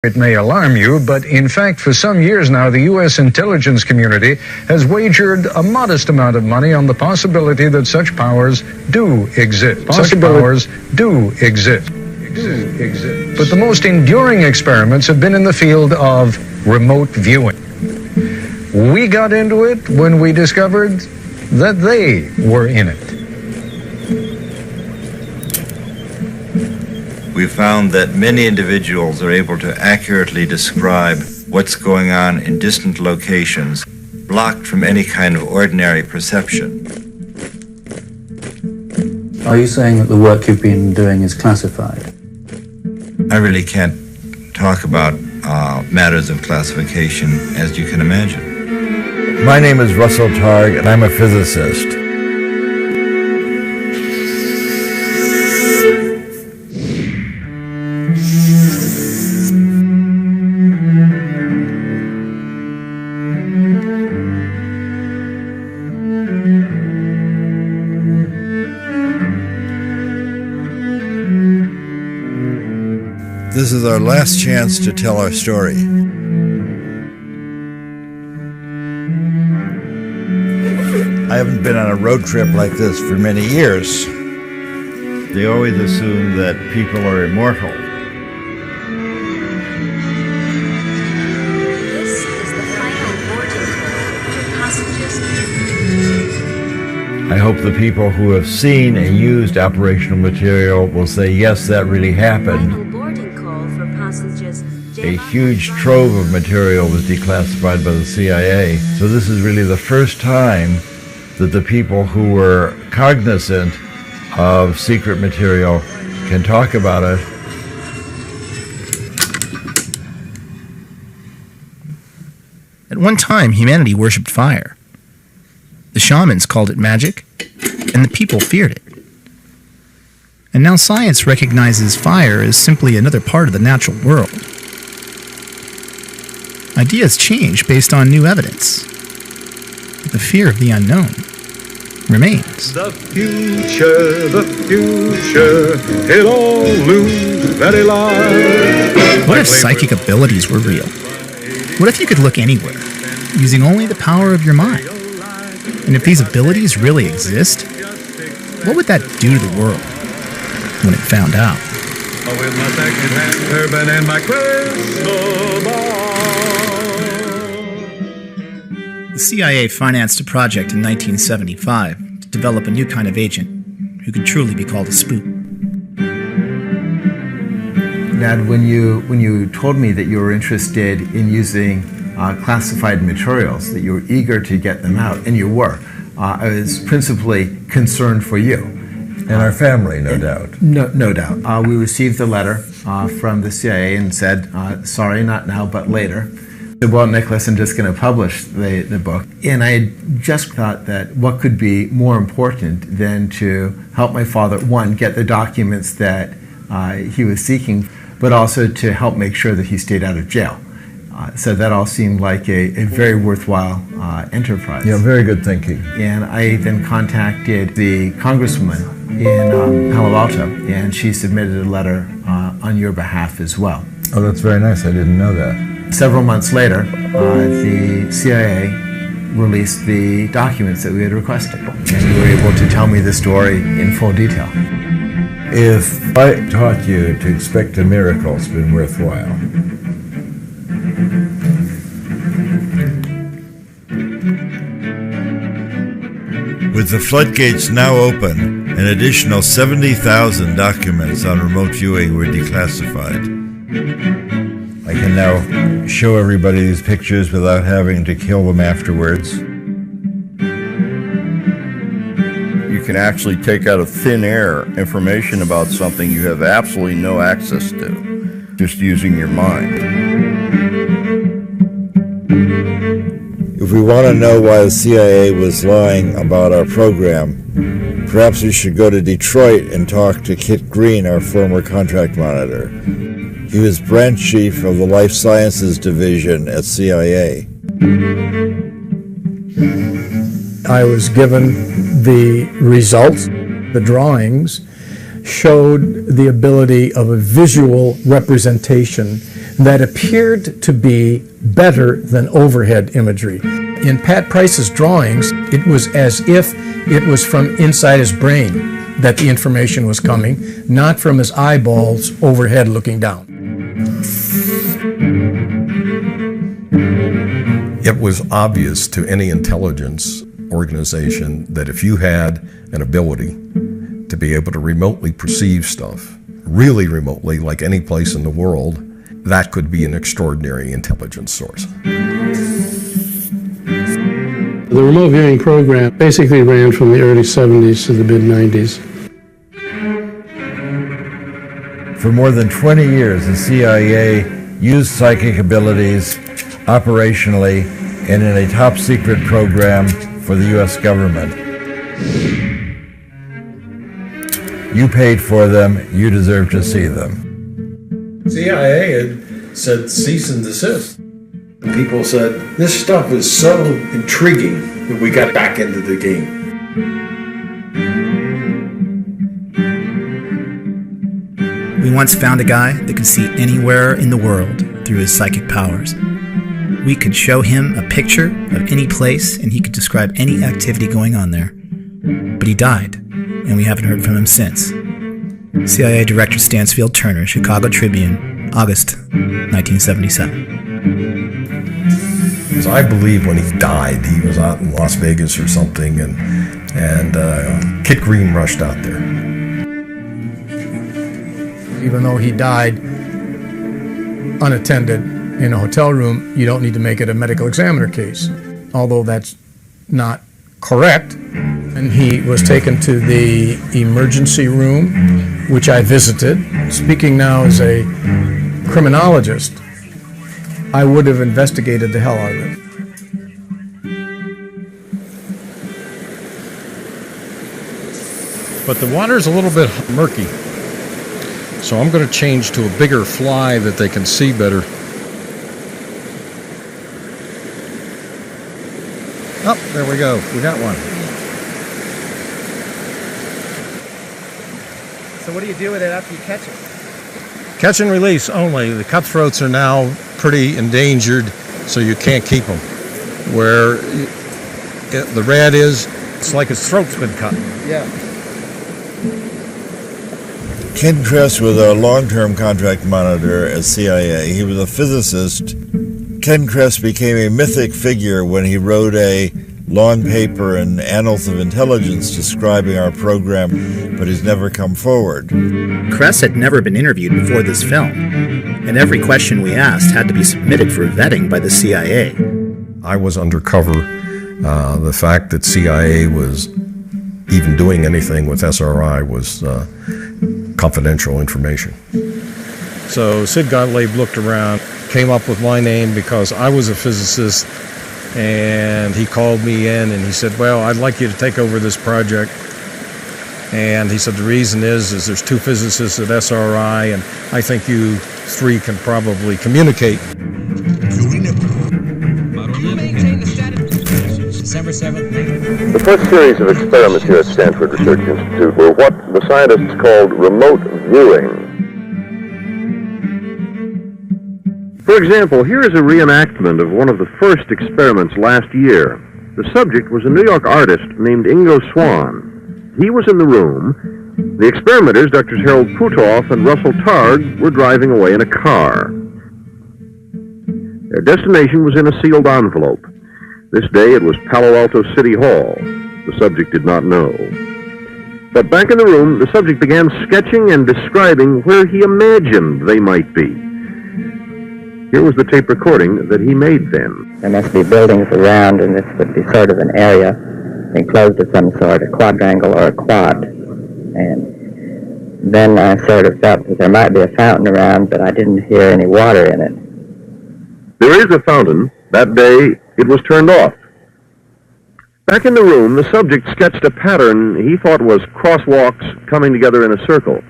It may alarm you, but in fact, for some years now, the U.S. intelligence community has wagered a modest amount of money on the possibility that such powers do exist. But the most enduring experiments have been in the field of remote viewing. We got into it when we discovered that they were in it. We found that many individuals are able to accurately describe what's going on in distant locations, blocked from any kind of ordinary perception. Are you saying that the work you've been doing is classified? I really can't talk about matters of classification, as you can imagine. My name is Russell Targ, and I'm a physicist. This is our last chance to tell our story. I haven't been on a road trip like this for many years. They always assume that people are immortal. This is the final boarding call for passengers. I hope the people who have seen and used operational material will say, yes, that really happened. Final boarding call for passengers. A huge trove of material was declassified by the CIA. So this is really the first time that the people who were cognizant of secret material can talk about it. At one time, humanity worshipped fire. The shamans called it magic, and the people feared it. And now science recognizes fire as simply another part of the natural world. Ideas change based on new evidence, but the fear of the unknown remains. The future, it all looms very large. What if psychic abilities were real? What if you could look anywhere, using only the power of your mind? And if these abilities really exist, what would that do to the world when it found out? With my second-hand turban and my crystal ball. The CIA financed a project in 1975 to develop a new kind of agent who could truly be called a spook. Dad, when you told me that you were interested in using classified materials, that you were eager to get them out, and you were, I was principally concerned for you. And our family, no doubt. No doubt. We received a letter from the CIA and said, sorry, not now, but later. I said, well, Nicholas, I'm just going to publish the book. And I had just thought that what could be more important than to help my father, one, get the documents that he was seeking, but also to help make sure that he stayed out of jail. So that all seemed like a very worthwhile enterprise. Yeah, very good thinking. And I then contacted the congresswoman in Palo Alto, and she submitted a letter on your behalf as well. Oh, that's very nice. I didn't know that. Several months later, the CIA released the documents that we had requested, and you were able to tell me the story in full detail. If I taught you to expect a miracle, it's been worthwhile. With the floodgates now open, an additional 70,000 documents on remote viewing were declassified. I can now show everybody these pictures without having to kill them afterwards. You can actually take out of thin air information about something you have absolutely no access to, just using your mind. If we want to know why the CIA was lying about our program, perhaps we should go to Detroit and talk to Kit Green, our former contract monitor. He was branch chief of the Life Sciences Division at CIA. I was given the results, the drawings, showed the ability of a visual representation that appeared to be better than overhead imagery. In Pat Price's drawings, it was as if it was from inside his brain that the information was coming, not from his eyeballs overhead looking down. It was obvious to any intelligence organization that if you had an ability to be able to remotely perceive stuff, really remotely, like any place in the world, that could be an extraordinary intelligence source. The remote viewing program basically ran from the early 70s to the mid-90s. For more than 20 years, the CIA used psychic abilities operationally and in a top-secret program for the U.S. government. You paid for them, you deserve to see them. CIA had said cease and desist. People said, this stuff is so intriguing that we got back into the game. We once found a guy that could see anywhere in the world through his psychic powers. We could show him a picture of any place and he could describe any activity going on there. But he died, and we haven't heard from him since. CIA Director Stansfield Turner, Chicago Tribune, August 1977. Because I believe when he died, he was out in Las Vegas or something, and Kit Green rushed out there. Even though he died unattended in a hotel room, you don't need to make it a medical examiner case, although that's not correct. And he was taken to the emergency room, which I visited. Speaking now as a criminologist, I would have investigated the hell out of it. But the water's a little bit murky. So I'm going to change to a bigger fly that they can see better. Oh, there we go. We got one. So what do you do with it after you catch it? Catch and release only. The cutthroats are now pretty endangered, so you can't keep them. Where the rat is, it's like his throat's been cut. Yeah. Ken Kress was a long-term contract monitor at CIA. He was a physicist. Ken Kress became a mythic figure when he wrote a long paper in Annals of Intelligence describing our program, but he's never come forward. Kress had never been interviewed before this film, and every question we asked had to be submitted for vetting by the CIA. I was undercover. The fact that CIA was even doing anything with SRI was confidential information. So Sid Gottlieb looked around, came up with my name because I was a physicist, and he called me in and he said, well, I'd like you to take over this project. And he said, the reason is there's two physicists at SRI, and I think you three can probably communicate. December 7th. The first series of experiments here at Stanford Research Institute were what the scientists called remote viewing. For example, here is a reenactment of one of the first experiments last year. The subject was a New York artist named Ingo Swann. He was in the room. The experimenters, Drs. Harold Putoff and Russell Targ, were driving away in a car. Their destination was in a sealed envelope. This day it was Palo Alto City Hall. The subject did not know. But back in the room, the subject began sketching and describing where he imagined they might be. Here was the tape recording that he made then. There must be buildings around, and this would be sort of an area enclosed of some sort, a quadrangle or a quad. And then I sort of felt that there might be a fountain around, but I didn't hear any water in it. There is a fountain. That day, it was turned off. Back in the room, the subject sketched a pattern he thought was crosswalks coming together in a circle.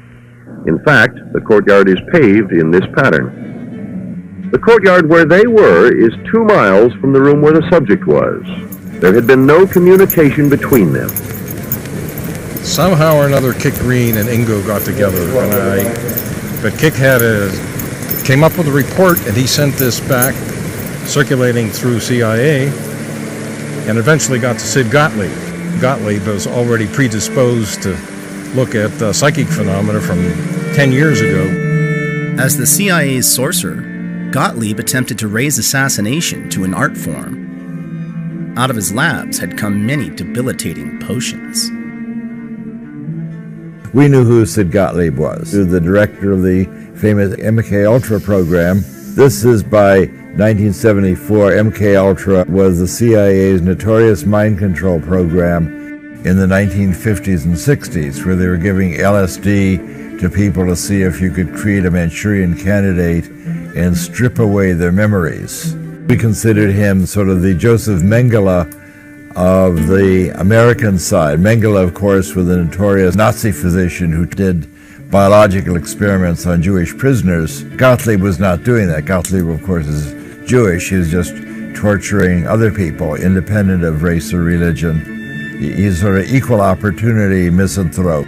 In fact, the courtyard is paved in this pattern. The courtyard where they were is 2 miles from the room where the subject was. There had been no communication between them. Somehow or another, Kit Green and Ingo got together, but Kit came up with a report, and he sent this back, circulating through CIA, and eventually got to Sid Gottlieb. Gottlieb was already predisposed to look at psychic phenomena from 10 years ago. As the CIA's sorcerer, Gottlieb attempted to raise assassination to an art form. Out of his labs had come many debilitating potions. We knew who Sid Gottlieb was, the director of the famous MK Ultra program. This is by 1974. MK Ultra was the CIA's notorious mind control program in the 1950s and 60s, where they were giving LSD to people to see if you could create a Manchurian candidate and strip away their memories. We considered him sort of the Joseph Mengele of the American side. Mengele, of course, was a notorious Nazi physician who did biological experiments on Jewish prisoners. Gottlieb was not doing that. Gottlieb, of course, is Jewish. He was just torturing other people, independent of race or religion. He's sort of equal opportunity misanthrope.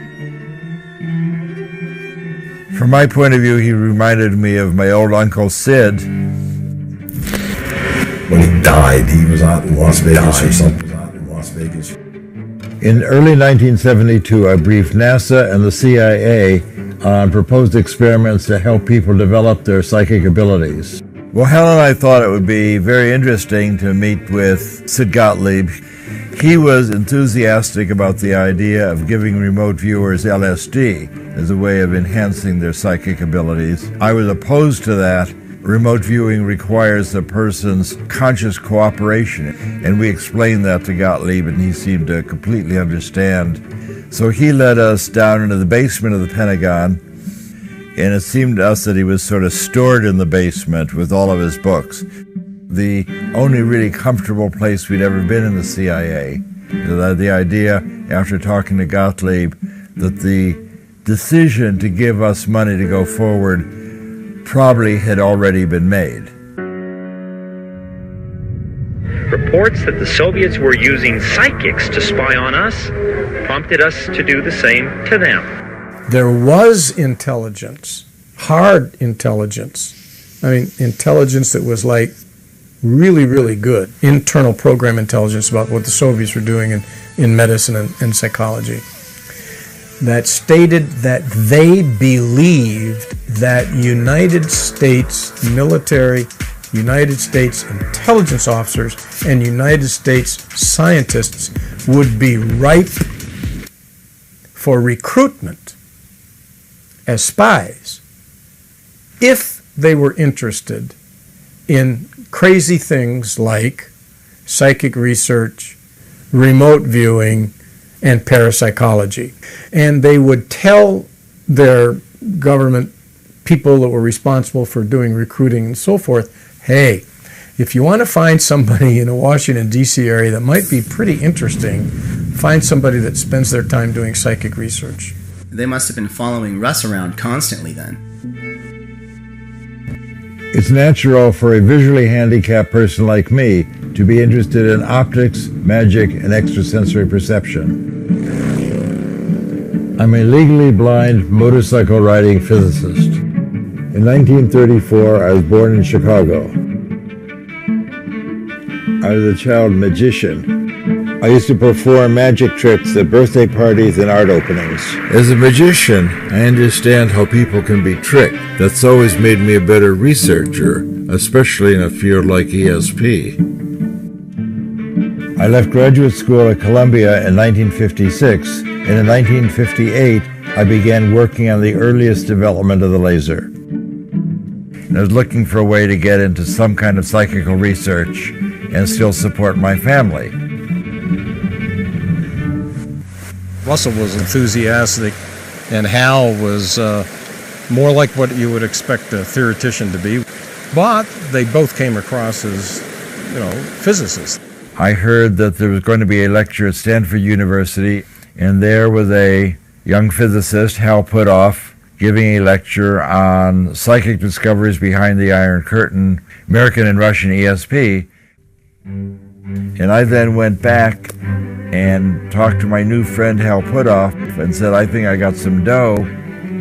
From my point of view, he reminded me of my old Uncle Sid. When he died, he was out in Las Vegas or something. In early 1972, I briefed NASA and the CIA on proposed experiments to help people develop their psychic abilities. Well, Helen and I thought it would be very interesting to meet with Sid Gottlieb. He was enthusiastic about the idea of giving remote viewers LSD as a way of enhancing their psychic abilities. I was opposed to that. Remote viewing requires the person's conscious cooperation, and we explained that to Gottlieb, and he seemed to completely understand. So he led us down into the basement of the Pentagon, and it seemed to us that he was sort of stored in the basement with all of his books. The only really comfortable place we'd ever been in the CIA. The idea, after talking to Gottlieb, that the decision to give us money to go forward probably had already been made. Reports that the Soviets were using psychics to spy on us prompted us to do the same to them. There was intelligence, hard intelligence. I mean, intelligence that was like really, really good. Internal program intelligence about what the Soviets were doing in medicine and psychology. That stated that they believed that United States military, United States intelligence officers, and United States scientists would be ripe for recruitment as spies if they were interested in crazy things like psychic research, remote viewing, and parapsychology. And they would tell their government people that were responsible for doing recruiting and so forth, hey, if you want to find somebody in the Washington, D.C. area that might be pretty interesting, find somebody that spends their time doing psychic research. They must have been following Russ around constantly then. It's natural for a visually handicapped person like me to be interested in optics, magic, and extrasensory perception. I'm a legally blind motorcycle riding physicist. In 1934, I was born in Chicago. I was a child magician. I used to perform magic tricks at birthday parties and art openings. As a magician, I understand how people can be tricked. That's always made me a better researcher, especially in a field like ESP. I left graduate school at Columbia in 1956, and in 1958, I began working on the earliest development of the laser. And I was looking for a way to get into some kind of psychical research and still support my family. Russell was enthusiastic, and Hal was more like what you would expect a theoretician to be. But they both came across as, physicists. I heard that there was going to be a lecture at Stanford University, and there was a young physicist, Hal Puthoff, giving a lecture on psychic discoveries behind the Iron Curtain, American and Russian ESP. And I then went back and talked to my new friend Hal Puthoff and said, I think I got some dough.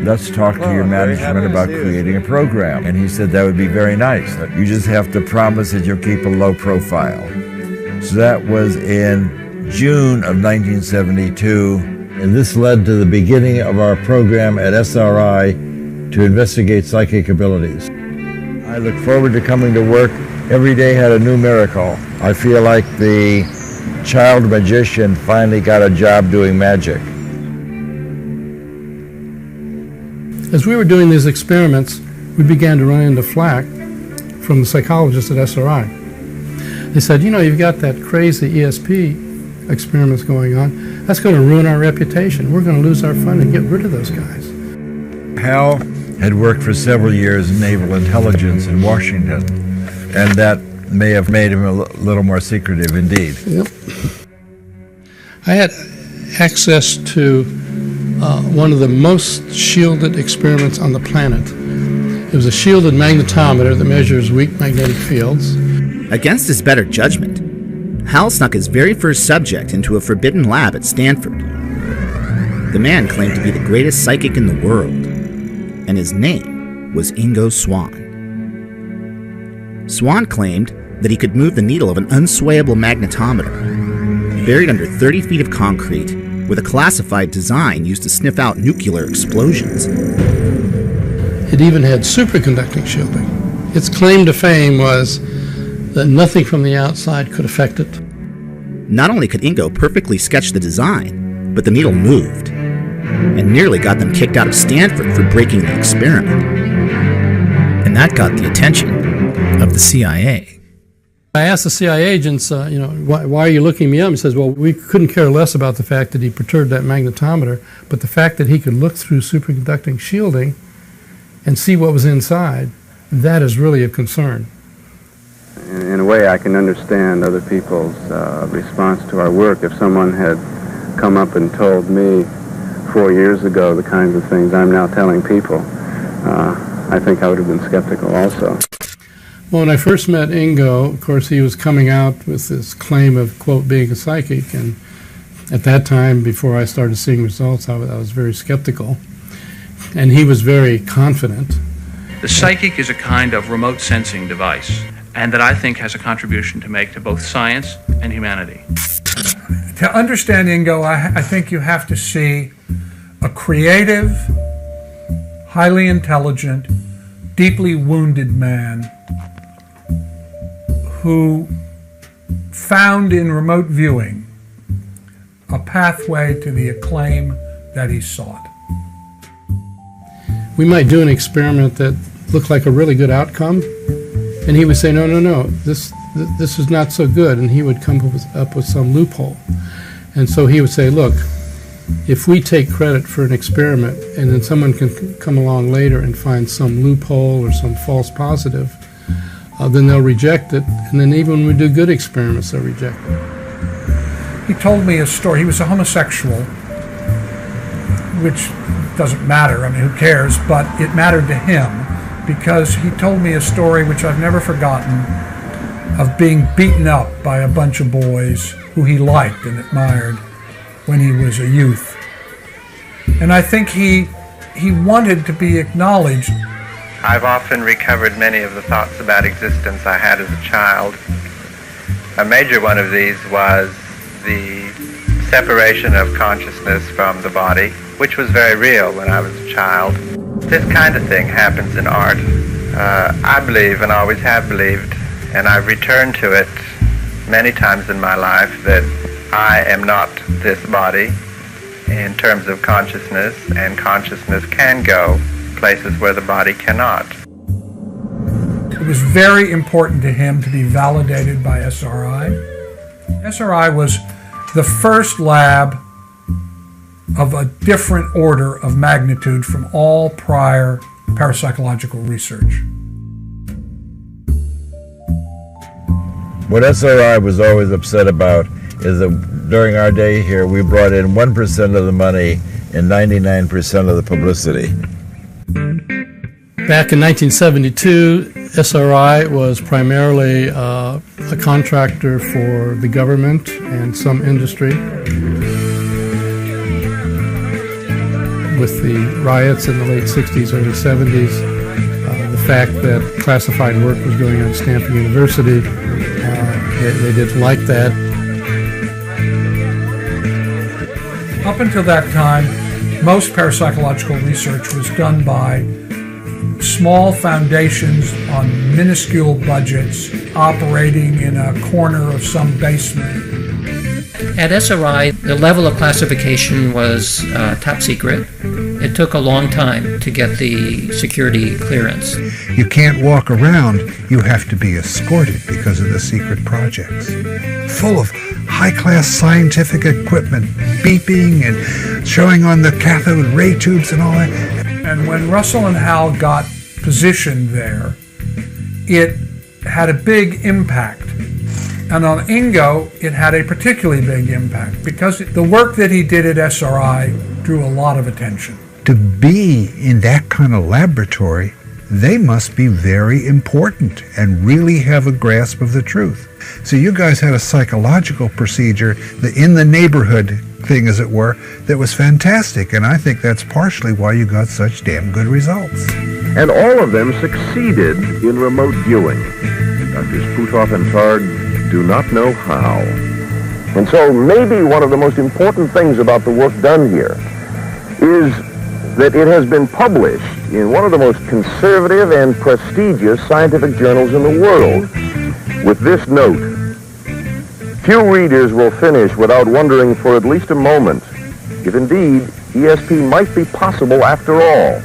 Let's talk to your management about creating a program. And he said, that would be very nice. You just have to promise that you'll keep a low profile. So that was in June of 1972. And this led to the beginning of our program at SRI to investigate psychic abilities. I look forward to coming to work. Every day had a new miracle. I feel like the child magician finally got a job doing magic. As we were doing these experiments, we began to run into flack from the psychologists at SRI. They said, you know, you've got that crazy ESP experiments going on. That's going to ruin our reputation. We're going to lose our fund and get rid of those guys. Hal had worked for several years in naval intelligence in Washington, and that may have made him a little more secretive indeed. Yep. I had access to one of the most shielded experiments on the planet. It was a shielded magnetometer that measures weak magnetic fields. Against his better judgment, Hal snuck his very first subject into a forbidden lab at Stanford. The man claimed to be the greatest psychic in the world, and his name was Ingo Swann. Swann claimed that he could move the needle of an unswayable magnetometer, buried under 30 feet of concrete, with a classified design used to sniff out nuclear explosions. It even had superconducting shielding. Its claim to fame was that nothing from the outside could affect it. Not only could Ingo perfectly sketch the design, but the needle moved, and nearly got them kicked out of Stanford for breaking the experiment. And that got the attention of the CIA. I asked the CIA agents, why are you looking me up? He says, well, we couldn't care less about the fact that he perturbed that magnetometer, but the fact that he could look through superconducting shielding and see what was inside, that is really of concern. In a way, I can understand other people's response to our work. If someone had come up and told me 4 years ago the kinds of things I'm now telling people, I think I would have been skeptical also. Well, when I first met Ingo, of course, he was coming out with this claim of, quote, being a psychic. And at that time, before I started seeing results, I was very skeptical. And he was very confident. The psychic is a kind of remote sensing device, and that I think has a contribution to make to both science and humanity. To understand Ingo, I think you have to see a creative, highly intelligent, deeply wounded man who found in remote viewing a pathway to the acclaim that he sought. We might do an experiment that looked like a really good outcome, and he would say, no, this is not so good, and he would come up with some loophole. And so he would say, look, if we take credit for an experiment and then someone can come along later and find some loophole or some false positive, then they'll reject it, and then even when we do good experiments, they'll reject it. He told me a story. He was a homosexual, which doesn't matter. I mean, who cares? But it mattered to him because he told me a story which I've never forgotten of being beaten up by a bunch of boys who he liked and admired when he was a youth. And I think he wanted to be acknowledged. I've often recovered many of the thoughts about existence I had as a child. A major one of these was the separation of consciousness from the body, which was very real when I was a child. This kind of thing happens in art. I believe, and always have believed, and I've returned to it many times in my life, that I am not this body in terms of consciousness, and consciousness can go places where the body cannot. It was very important to him to be validated by SRI. SRI was the first lab of a different order of magnitude from all prior parapsychological research. What SRI was always upset about is that during our day here, we brought in 1% of the money and 99% of the publicity. Back in 1972, SRI was primarily a contractor for the government and some industry. With the riots in the late 60s, early 70s, the fact that classified work was going on at Stanford University, they didn't like that. Up until that time, most parapsychological research was done by small foundations on minuscule budgets operating in a corner of some basement. At SRI, the level of classification was top secret. It took a long time to get the security clearance. You can't walk around. You have to be escorted because of the secret projects. Full of high-class scientific equipment, beeping and showing on the cathode ray tubes and all that. And when Russell and Hal got positioned there, it had a big impact. And on Ingo, it had a particularly big impact because the work that he did at SRI drew a lot of attention. To be in that kind of laboratory, they must be very important and really have a grasp of the truth. So you guys had a psychological procedure, the in the neighborhood thing, as it were, that was fantastic. And I think that's partially why you got such damn good results. And all of them succeeded in remote viewing. Drs. Puthoff and Targ do not know how. And so maybe one of the most important things about the work done here is that it has been published in one of the most conservative and prestigious scientific journals in the world, with this note: few readers will finish without wondering for at least a moment if indeed ESP might be possible after all.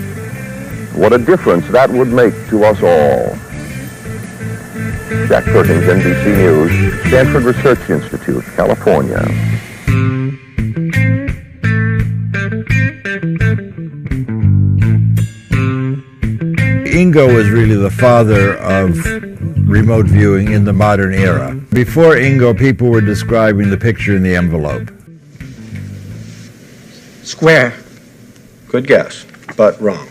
What a difference that would make to us all. Jack Perkins, NBC News, Stanford Research Institute, California. Ingo was really the father of remote viewing in the modern era. Before Ingo, people were describing the picture in the envelope. Square. Good guess, but wrong.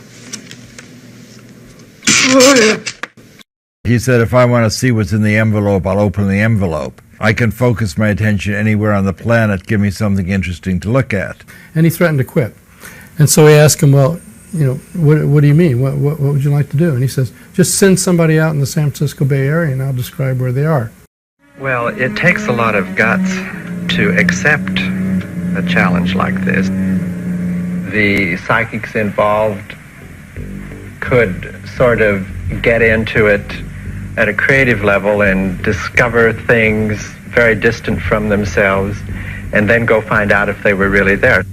He said, if I want to see what's in the envelope, I'll open the envelope. I can focus my attention anywhere on the planet. Give me something interesting to look at. And he threatened to quit. And so we asked him, well, you know, what do you mean? What would you like to do? And he says, just send somebody out in the San Francisco Bay Area and I'll describe where they are. Well, it takes a lot of guts to accept a challenge like this. The psychics involved could sort of get into it at a creative level and discover things very distant from themselves and then go find out if they were really there.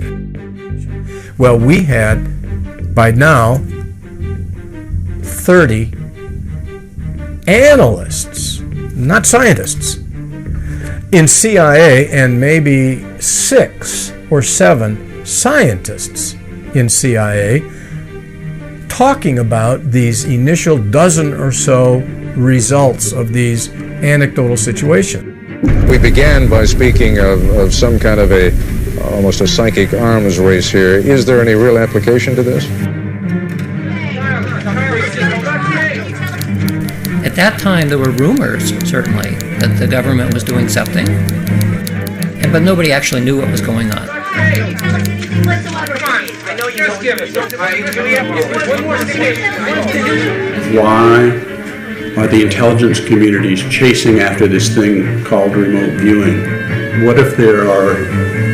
Well, we had, by now, 30 analysts, not scientists, in CIA, and maybe 6 or 7 scientists in CIA talking about these initial dozen or so results of these anecdotal situations. We began by speaking of some kind of almost a psychic arms race here. Is there any real application to this? At that time, there were rumors, certainly, that the government was doing something, but nobody actually knew what was going on. Why are the intelligence communities chasing after this thing called remote viewing? What if there are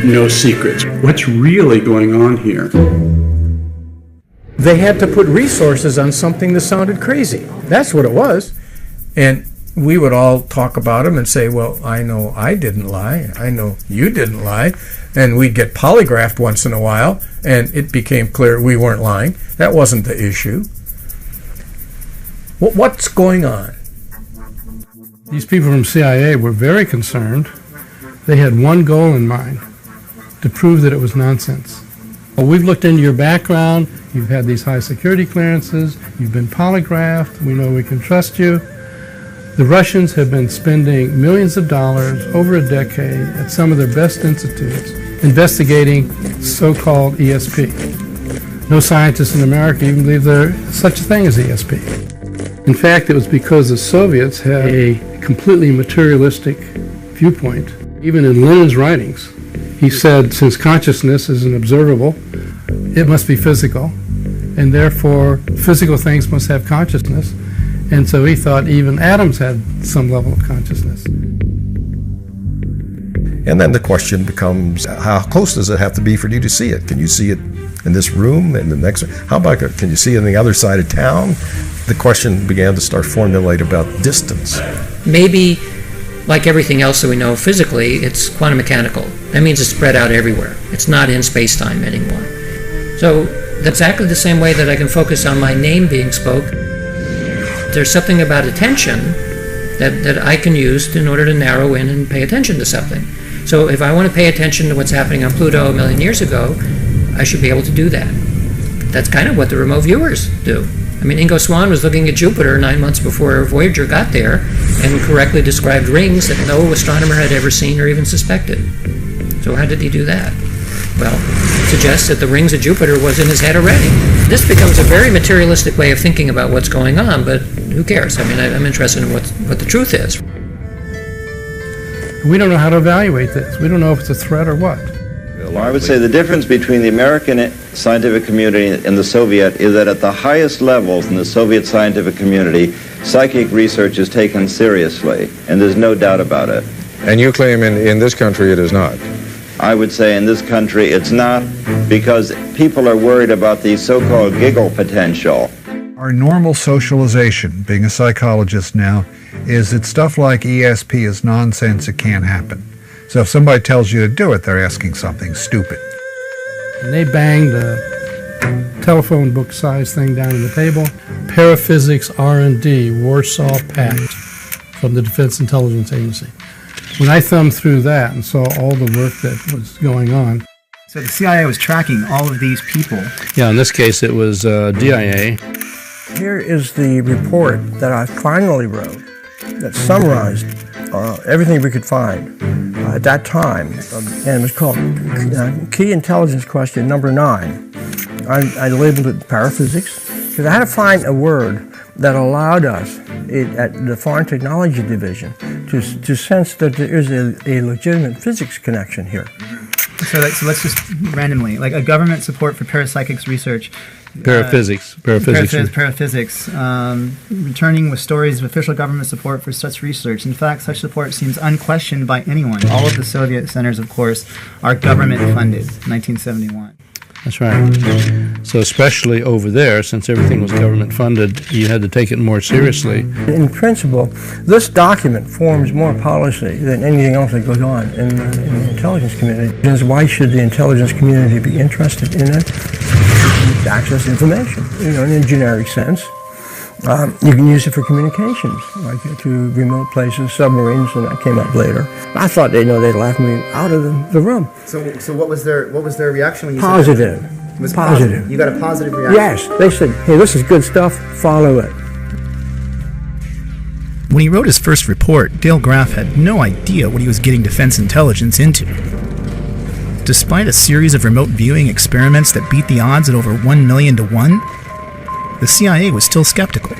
no secrets? What's really going on here? They had to put resources on something that sounded crazy. That's what it was. And we would all talk about them and say, well, I know I didn't lie. I know you didn't lie. And we'd get polygraphed once in a while, and it became clear we weren't lying. That wasn't the issue. What's going on? These people from CIA were very concerned. They had one goal in mind, to prove that it was nonsense. Well, we've looked into your background. You've had these high security clearances. You've been polygraphed. We know we can trust you. The Russians have been spending millions of dollars over a decade at some of their best institutes investigating so-called ESP. No scientists in America even believe there's such a thing as ESP. In fact, it was because the Soviets had a completely materialistic viewpoint. Even in Lenin's writings, he said, since consciousness is an observable, it must be physical, and therefore physical things must have consciousness. And so he thought even atoms had some level of consciousness. And then the question becomes, how close does it have to be for you to see it? Can you see it in this room, in the next? How about, can you see it on the other side of town? The question began to start formulate about distance. Maybe, like everything else that we know physically, it's quantum mechanical. That means it's spread out everywhere. It's not in space-time anymore. So that's exactly the same way that I can focus on my name being spoke. There's something about attention that I can use in order to narrow in and pay attention to something. So if I want to pay attention to what's happening on Pluto a million years ago, I should be able to do that. That's kind of what the remote viewers do. I mean, Ingo Swann was looking at Jupiter 9 months before Voyager got there and correctly described rings that no astronomer had ever seen or even suspected. So how did he do that? Well, it suggests that the rings of Jupiter was in his head already. This becomes a very materialistic way of thinking about what's going on, but who cares? I mean, I'm interested in what the truth is. We don't know how to evaluate this. We don't know if it's a threat or what. Well, I would say the difference between the American scientific community and the Soviet is that at the highest levels in the Soviet scientific community, psychic research is taken seriously, and there's no doubt about it. And you claim in this country it is not? I would say in this country it's not, because people are worried about the so-called giggle potential. Our normal socialization, being a psychologist now, is that stuff like ESP is nonsense, it can't happen. So if somebody tells you to do it, they're asking something stupid. And they banged a telephone book size thing down on the table. Paraphysics R&D, Warsaw Pact, from the Defense Intelligence Agency. When I thumbed through that and saw all the work that was going on. So the CIA was tracking all of these people. Yeah, in this case it was DIA. Here is the report that I finally wrote that summarized everything we could find at that time, and it was called Key Intelligence Question Number 9. I labeled it paraphysics because I had to find a word that allowed us at the Foreign Technology Division to sense that there is a legitimate physics connection here. So let's just randomly, like a government support for parapsychics research. Paraphysics. Returning with stories of official government support for such research. In fact, such support seems unquestioned by anyone. All of the Soviet centers, of course, are government funded. 1971. That's right. So especially over there, since everything was government funded, you had to take it more seriously. In principle, this document forms more policy than anything else that goes on in the intelligence community. Why should the intelligence community be interested in it? To access information, in a generic sense. You can use it for communications, like to remote places, submarines, and that came up later. I thought they'd laugh me out of the room. So what was their reaction when you Positive. said that? It was Positive. You got a positive reaction? Yes. They said, hey, this is good stuff, follow it. When he wrote his first report, Dale Graff had no idea what he was getting defense intelligence into. Despite a series of remote viewing experiments that beat the odds at over 1 million to 1, the CIA was still skeptical.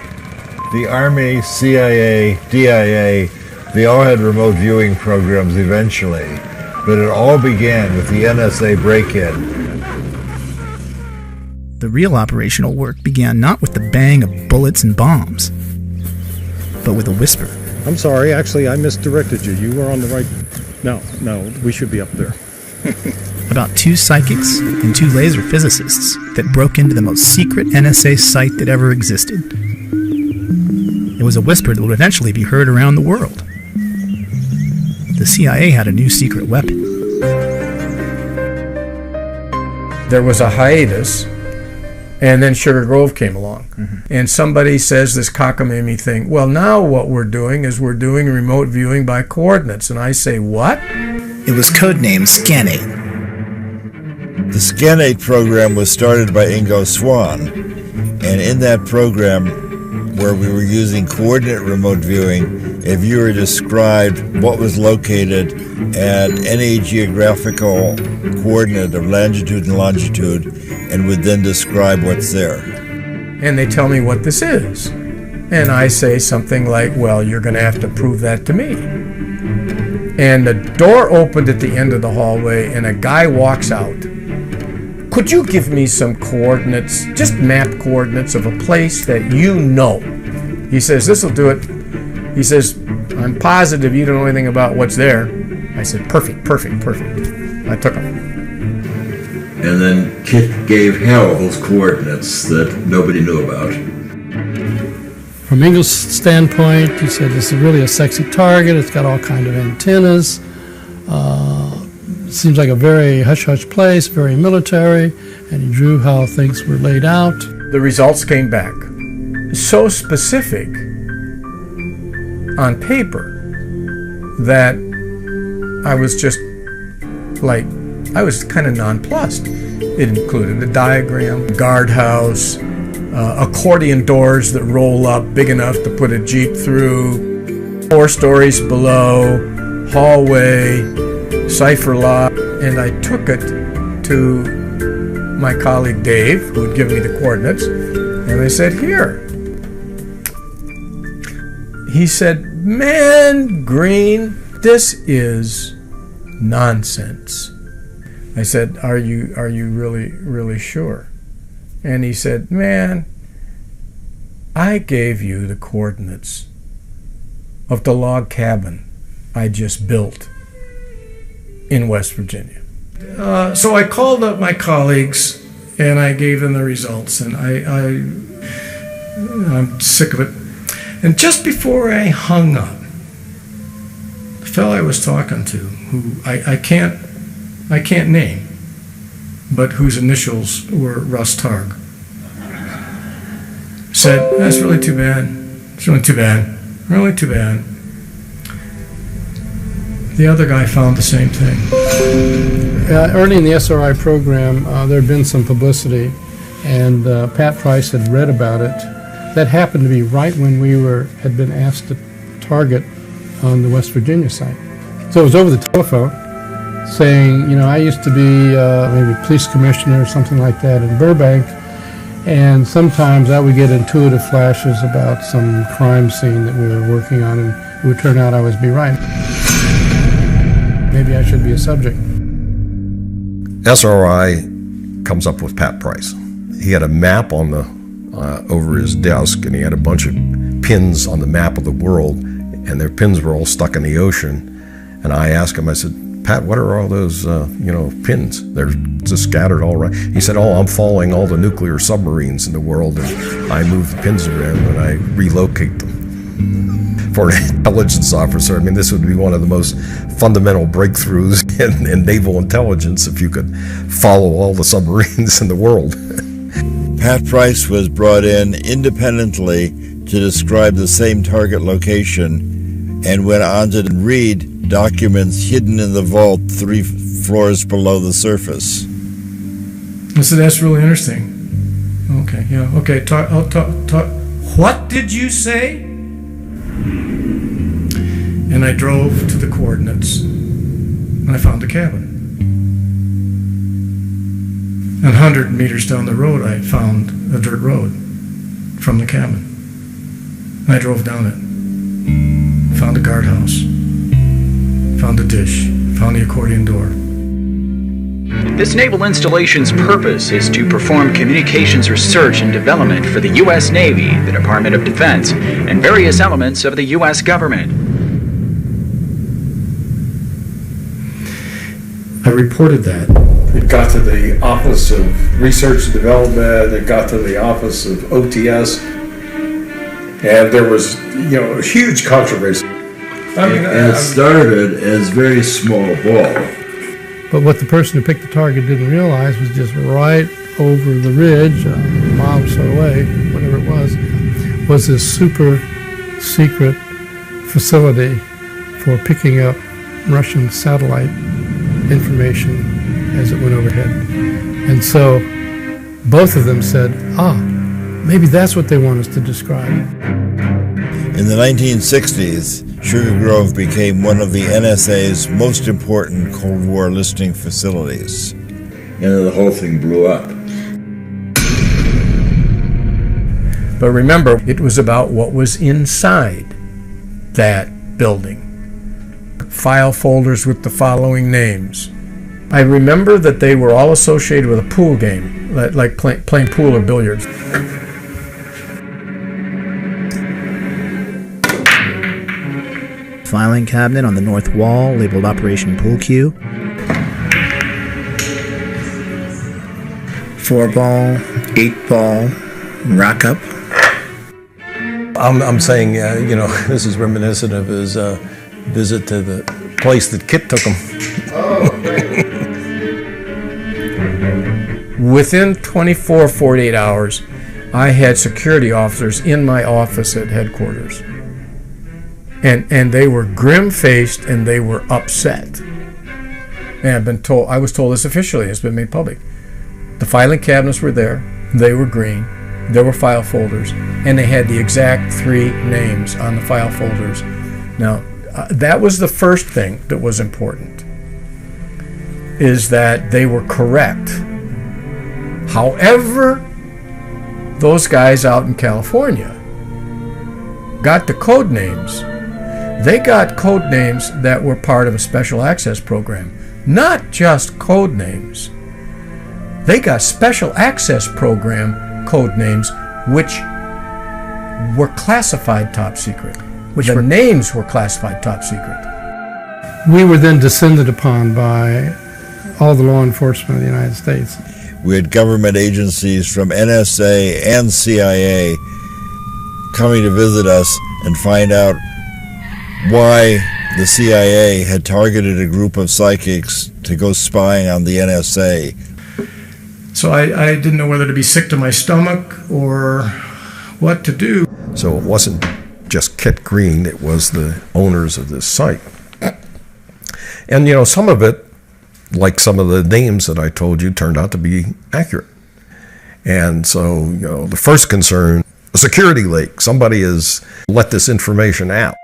The Army, CIA, DIA, they all had remote viewing programs eventually, but it all began with the NSA break-in. The real operational work began not with the bang of bullets and bombs, but with a whisper. I'm sorry, actually I misdirected you. You were on the right... No, we should be up there. About 2 psychics and 2 laser physicists that broke into the most secret NSA site that ever existed. It was a whisper that would eventually be heard around the world. The CIA had a new secret weapon. There was a hiatus, and then Sugar Grove came along. And somebody says this cockamamie thing, well, now what we're doing is we're doing remote viewing by coordinates. And I say, what? It was codenamed Scanate. The Scanate program was started by Ingo Swann, and in that program, where we were using coordinate remote viewing, a viewer described what was located at any geographical coordinate of latitude and longitude, and would then describe what's there. And they tell me what this is. And I say something like, well, you're going to have to prove that to me. And the door opened at the end of the hallway, and a guy walks out. Could you give me some coordinates, just map coordinates of a place that you know? He says, this'll do it. He says, I'm positive you don't know anything about what's there. I said, perfect. I took him. And then Kit gave Hal those coordinates that nobody knew about. From Engel's standpoint, he said this is really a sexy target. It's got all kind of antennas. Seems like a very hush-hush place, very military, and he drew how things were laid out. The results came back so specific on paper that I was just like, I was kind of nonplussed. It included a diagram, guardhouse, accordion doors that roll up big enough to put a Jeep through, 4 stories below, hallway, cipher lock, and I took it to my colleague Dave, who had given me the coordinates, and I said, here. He said, man, Green, this is nonsense. I said, are you really sure? And he said, man, I gave you the coordinates of the log cabin I just built in West Virginia. So I called up my colleagues and I gave them the results, and I'm sick of it. And just before I hung up, the fellow I was talking to, who I can't name, but whose initials were Russ Targ, said, that's really too bad. It's really too bad. Really too bad. The other guy found the same thing. Early in the SRI program, there had been some publicity, and Pat Price had read about it. That happened to be right when we had been asked to target on the West Virginia site. So it was over the telephone, saying, I used to be maybe police commissioner or something like that in Burbank, and sometimes I would get intuitive flashes about some crime scene that we were working on, and it would turn out I would be right. Maybe I should be a subject. SRI comes up with Pat Price. He had a map on the over his desk, and he had a bunch of pins on the map of the world, and their pins were all stuck in the ocean. And I asked him, I said, Pat, what are all those, pins? They're just scattered all around. He said, I'm following all the nuclear submarines in the world, and I move the pins around and I relocate them. For an intelligence officer, this would be one of the most fundamental breakthroughs in naval intelligence if you could follow all the submarines in the world. Pat Price was brought in independently to describe the same target location and went on to read documents hidden in the vault 3 floors below the surface. I said, that's really interesting. Okay, yeah, okay, talk. What did you say? And I drove to the coordinates, and I found the cabin. 100 meters down the road, I found a dirt road from the cabin. And I drove down it, found a guardhouse, found a dish, found the accordion door. This naval installation's purpose is to perform communications research and development for the U.S. Navy, the Department of Defense, and various elements of the U.S. government. I reported that. It got to the Office of Research and Development, it got to the Office of OTS, and there was, a huge controversy. It started as very small ball. But what the person who picked the target didn't realize was just right over the ridge, a mile or so away, whatever it was this super secret facility for picking up Russian satellite information as it went overhead. And so both of them said, maybe that's what they want us to describe. In the 1960s, Sugar Grove became one of the NSA's most important Cold War listening facilities. And the whole thing blew up. But remember, it was about what was inside that building. File folders with the following names. I remember that they were all associated with a pool game, like playing pool or billiards. Filing cabinet on the north wall labeled Operation Pool Cue. 4-ball, 8-ball, rack up. I'm saying, this is reminiscent of his visit to the place that Kit took him. Within 48 hours, I had security officers in my office at headquarters. And they were grim-faced and they were upset. And I was told this officially, it's been made public. The filing cabinets were there, they were green, there were file folders, and they had the exact 3 names on the file folders. Now, that was the first thing that was important, is that they were correct. However, those guys out in California got the code names. They got code names that were part of a special access program, not just code names. They got special access program code names which were classified top secret. The names were classified top secret. We were then descended upon by all the law enforcement of the United States. We had government agencies from NSA and CIA coming to visit us and find out why the CIA had targeted a group of psychics to go spying on the NSA. So I didn't know whether to be sick to my stomach or what to do. So it wasn't just Kit Green, it was the owners of this site. And, some of it, like some of the names that I told you, turned out to be accurate. And so, the first concern, a security leak. Somebody has let this information out.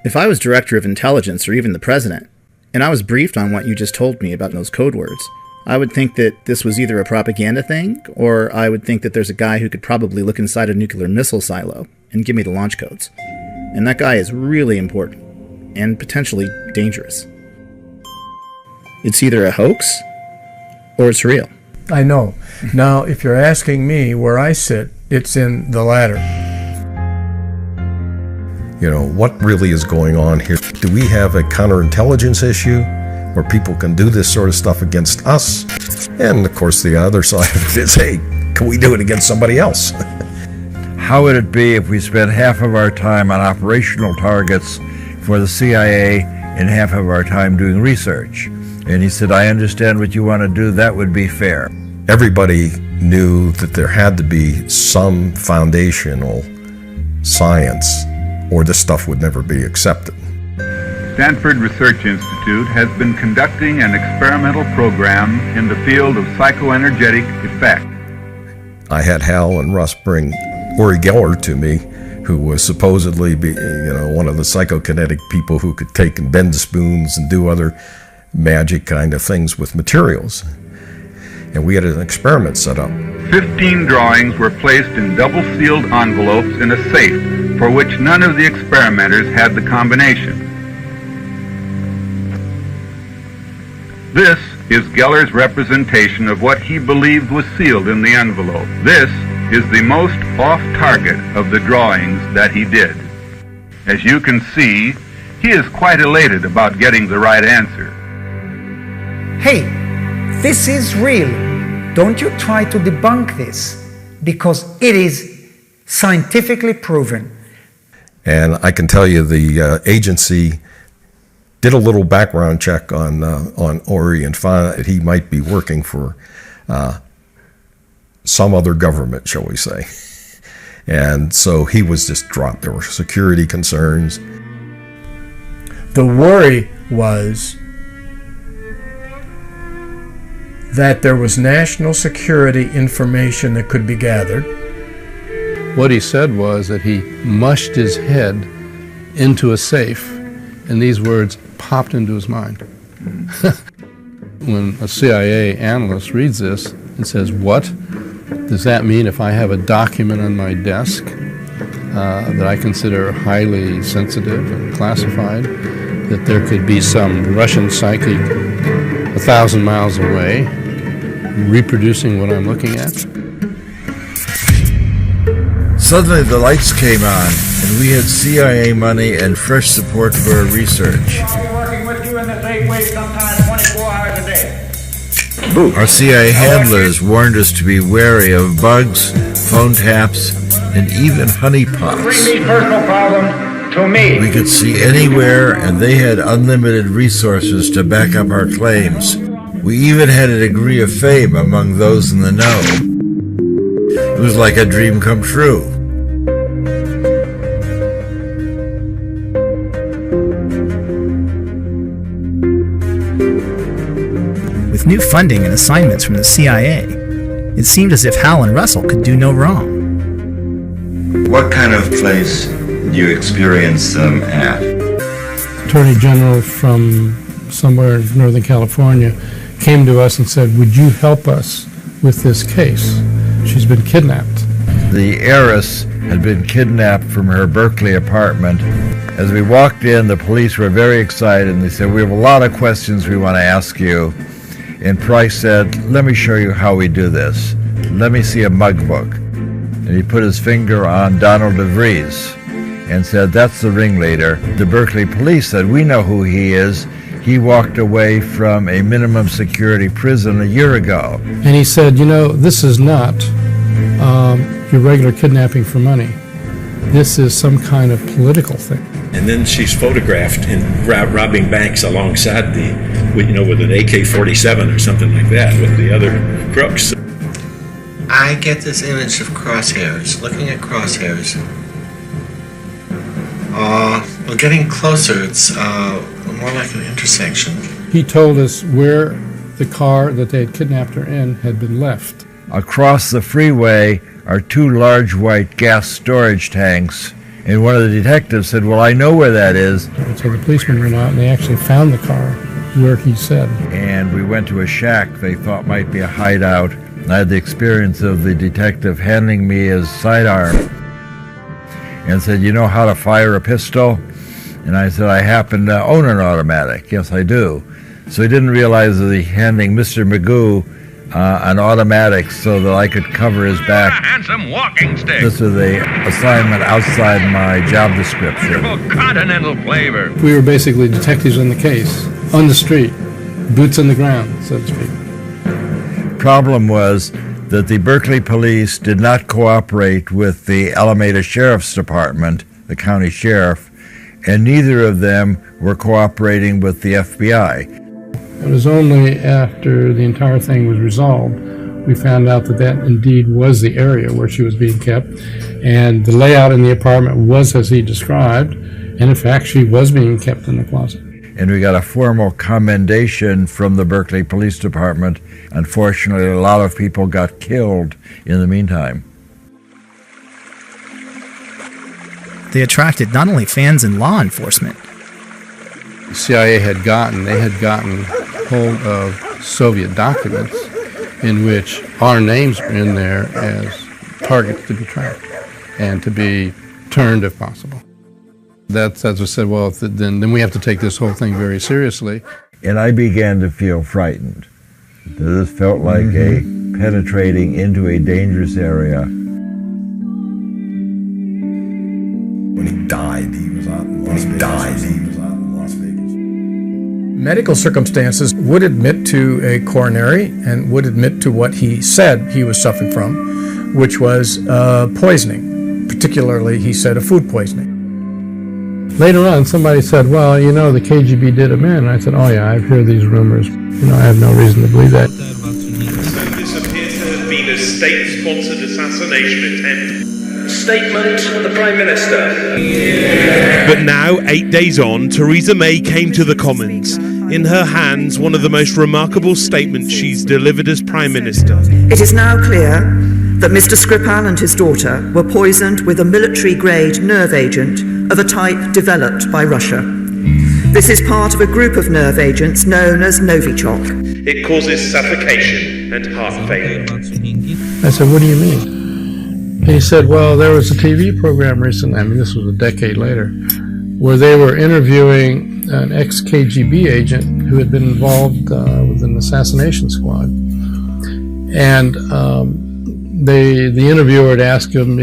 If I was director of intelligence or even the president, and I was briefed on what you just told me about those code words, I would think that this was either a propaganda thing, or I would think that there's a guy who could probably look inside a nuclear missile silo and give me the launch codes. And that guy is really important, and potentially dangerous. It's either a hoax, or it's real. I know. Now, if you're asking me where I sit, it's in the latter. What really is going on here? Do we have a counterintelligence issue where people can do this sort of stuff against us? And of course the other side of it is, hey, can we do it against somebody else? How would it be if we spent half of our time on operational targets for the CIA and half of our time doing research? And he said, I understand what you want to do, that would be fair. Everybody knew that there had to be some foundational science or this stuff would never be accepted. Stanford Research Institute has been conducting an experimental program in the field of psychoenergetic effect. I had Hal and Russ bring Uri Geller to me, who was supposedly one of the psychokinetic people who could take and bend spoons and do other magic kind of things with materials. And we had an experiment set up. 15 drawings were placed in double-sealed envelopes in a safe for which none of the experimenters had the combination. This is Geller's representation of what he believed was sealed in the envelope. This is the most off-target of the drawings that he did. As you can see, he is quite elated about getting the right answer. Hey, this is real. Don't you try to debunk this, because it is scientifically proven. And I can tell you the agency did a little background check on Uri and found that he might be working for some other government, shall we say. And so he was just dropped. There were security concerns. The worry was that there was national security information that could be gathered. What he said was that he mushed his head into a safe, and these words popped into his mind. When a CIA analyst reads this and says, "What? Does that mean if I have a document on my desk that I consider highly sensitive and classified, that there could be some Russian psychic 1,000 miles away reproducing what I'm looking at? Suddenly the lights came on, and we had CIA money and fresh support for our research. I'll be working with you in this 8-week, sometimes 24 hours a day. Our CIA handlers warned us to be wary of bugs, phone taps, and even honeypots. Bring these personal problems to me. We could see anywhere, and they had unlimited resources to back up our claims. We even had a degree of fame among those in the know. It was like a dream come true. With new funding and assignments from the CIA, it seemed as if Hal and Russell could do no wrong. What kind of place do you experience them at? Attorney General from somewhere in Northern California came to us and said, would you help us with this case? She's been kidnapped. The heiress had been kidnapped from her Berkeley apartment. As we walked in, the police were very excited, and they said, we have a lot of questions we want to ask you. And Price said, let me show you how we do this. Let me see a mug book. And he put his finger on Donald DeVries and said, that's the ringleader. The Berkeley police said, we know who he is. He walked away from a minimum security prison a year ago. And he said, you know, this is not your regular kidnapping for money. This is some kind of political thing. And then she's photographed in robbing banks alongside with an AK-47 or something like that with the other crooks. I get this image of crosshairs, looking at crosshairs. Well, getting closer, it's more like an intersection. He told us where the car that they had kidnapped her in had been left. Across the freeway are two large white gas storage tanks. And one of the detectives said, well, I know where that is. So the policemen went out and they actually found the car where he said. And we went to a shack they thought might be a hideout. I had the experience of the detective handing me his sidearm and said, you know how to fire a pistol? And I said, I happen to own an automatic. Yes, I do. So he didn't realize that he handing Mr. Magoo an automatic so that I could cover his back. Handsome walking stick. This is the assignment outside my job description. Continental flavor. We were basically detectives on the case, on the street, boots on the ground, so to speak. Problem was that the Berkeley police did not cooperate with the Alameda Sheriff's Department, the county sheriff, and neither of them were cooperating with the FBI. It was only after the entire thing was resolved we found out that that indeed was the area where she was being kept, and the layout in the apartment was as he described, and in fact she was being kept in the closet. And we got a formal commendation from the Berkeley Police Department. Unfortunately, a lot of people got killed in the meantime. They attracted not only fans and law enforcement. The CIA had gotten hold of Soviet documents in which our names were in there as targets to be tracked and to be turned if possible. That's as I said, well, then we have to take this whole thing very seriously. And I began to feel frightened. This felt like a penetrating into a dangerous area. When he died, he was out in Las Vegas. Medical circumstances would admit to a coronary and would admit to what he said he was suffering from, which was poisoning. Particularly, he said, a food poisoning. Later on, somebody said, well, you know, the KGB did him in. And I said, oh yeah, I've heard these rumors. You know, I have no reason to believe that. This appears to have been a state-sponsored assassination attempt. Statement of the Prime Minister. But now, 8 days on, Theresa May came to the Commons. In her hands, one of the most remarkable statements she's delivered as Prime Minister. It is now clear that Mr. Skripal and his daughter were poisoned with a military-grade nerve agent of a type developed by Russia. This is part of a group of nerve agents known as Novichok. It causes suffocation and heart failure. I said, what do you mean? He said, well, there was a TV program recently, I mean, this was a decade later, where they were interviewing an ex-KGB agent who had been involved with an assassination squad. And the interviewer had asked him,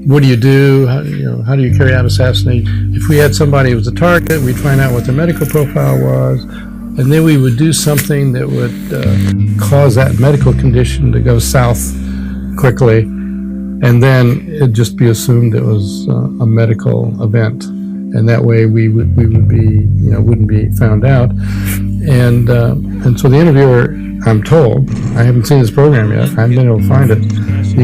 what do you do? How do you carry out assassination? If we had somebody who was a target, we'd find out what their medical profile was, and then we would do something that would cause that medical condition to go south quickly, and then it'd just be assumed it was a medical event, and that way we would be, wouldn't be found out. And so the interviewer, I'm told, I haven't seen this program yet, I haven't been able to find it. The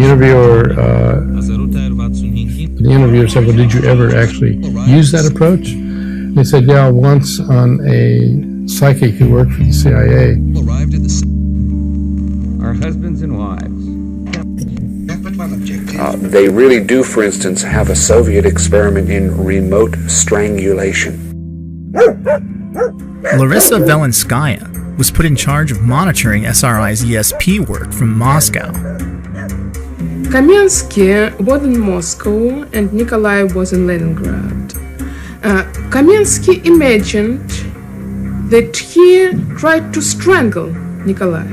interviewer said, well, did you ever actually use that approach? And they said, yeah, once on a psychic who worked for the CIA. Our husbands and wives. They really do, for instance, have a Soviet experiment in remote strangulation. Larissa Velenskaya was put in charge of monitoring SRI's ESP work from Moscow. Kamensky was in Moscow and Nikolai was in Leningrad. Kamensky imagined that he tried to strangle Nikolai.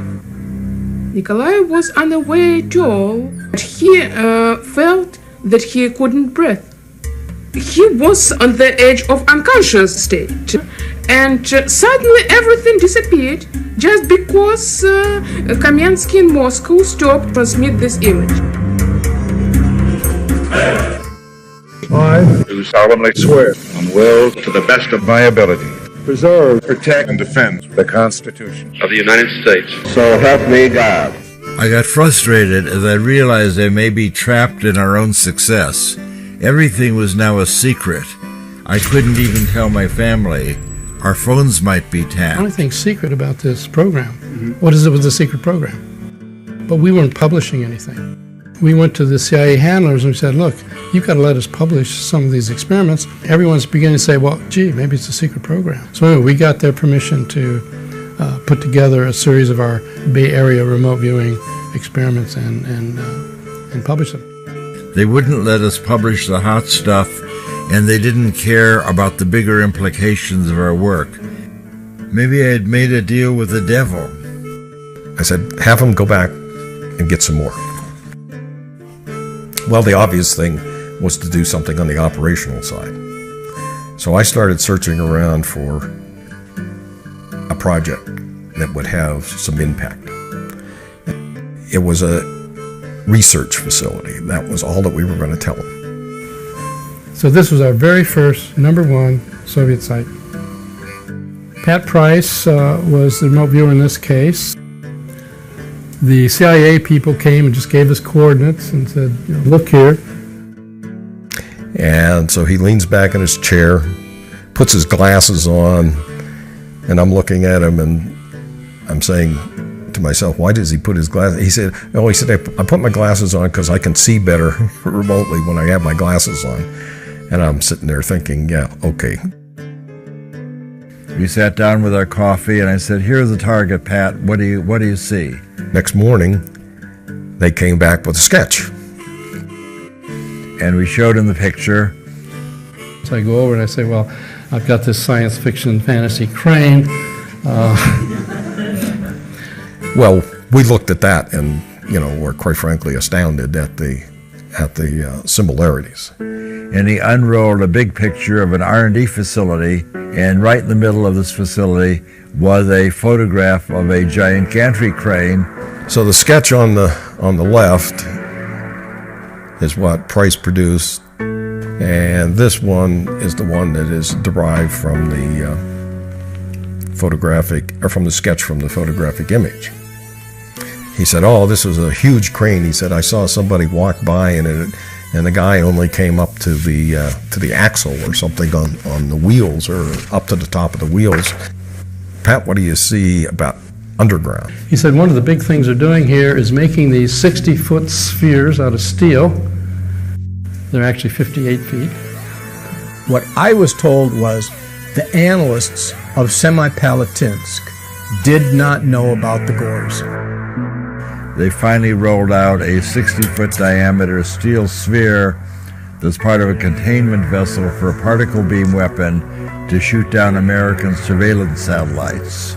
Nikolai was unaware at all. He felt that he couldn't breathe. He was on the edge of unconscious state. And suddenly everything disappeared just because Kamensky in Moscow stopped transmit this image. I do solemnly swear and will, to the best of my ability, preserve, protect, and defend the Constitution of the United States. So help me God. I got frustrated as I realized I may be trapped in our own success. Everything was now a secret. I couldn't even tell my family. Our phones might be The tapped. only thing secret about this program, what is it with the secret program? But we weren't publishing anything. We went to the CIA handlers and we said, look, you've got to let us publish some of these experiments. Everyone's beginning to say, well, gee, maybe it's a secret program. So anyway, we got their permission to put together a series of our Bay Area remote viewing experiments and publish them. They wouldn't let us publish the hot stuff, and they didn't care about the bigger implications of our work. Maybe I had made a deal with the devil. I said, have them go back and get some more. Well, the obvious thing was to do something on the operational side. So I started searching around for a project that would have some impact. It was a research facility. That was all that we were going to tell them. So this was our very first #1 Soviet site. Pat Price was the remote viewer in this case. The CIA people came and just gave us coordinates and said, look here. And so he leans back in his chair, puts his glasses on, and I'm looking at him and I'm saying to myself, why does he put his glasses? He said, I put my glasses on because I can see better remotely when I have my glasses on. And I'm sitting there thinking, yeah, okay. We sat down with our coffee and I said, here's the target, Pat. What do you see? Next morning, they came back with a sketch. And we showed him the picture. So I go over and I say, well, I've got this science fiction fantasy crane. Well, we looked at that and, were quite frankly astounded at the similarities. And he unrolled a big picture of an R&D facility, and right in the middle of this facility was a photograph of a giant gantry crane. So the sketch on the left is what Price produced, and this one is the one that is derived from the from the sketch from the photographic image. He said, "Oh, this was a huge crane." He said, "I saw somebody walk by and the guy only came up to the axle or something on the wheels, or up to the top of the wheels." Pat, what do you see about underground? He said, one of the big things they're doing here is making these 60-foot spheres out of steel. They're actually 58 feet. What I was told was the analysts of Semipalatinsk did not know about the Gores. they finally rolled out a 60-foot diameter steel sphere that's part of a containment vessel for a particle beam weapon to shoot down American surveillance satellites.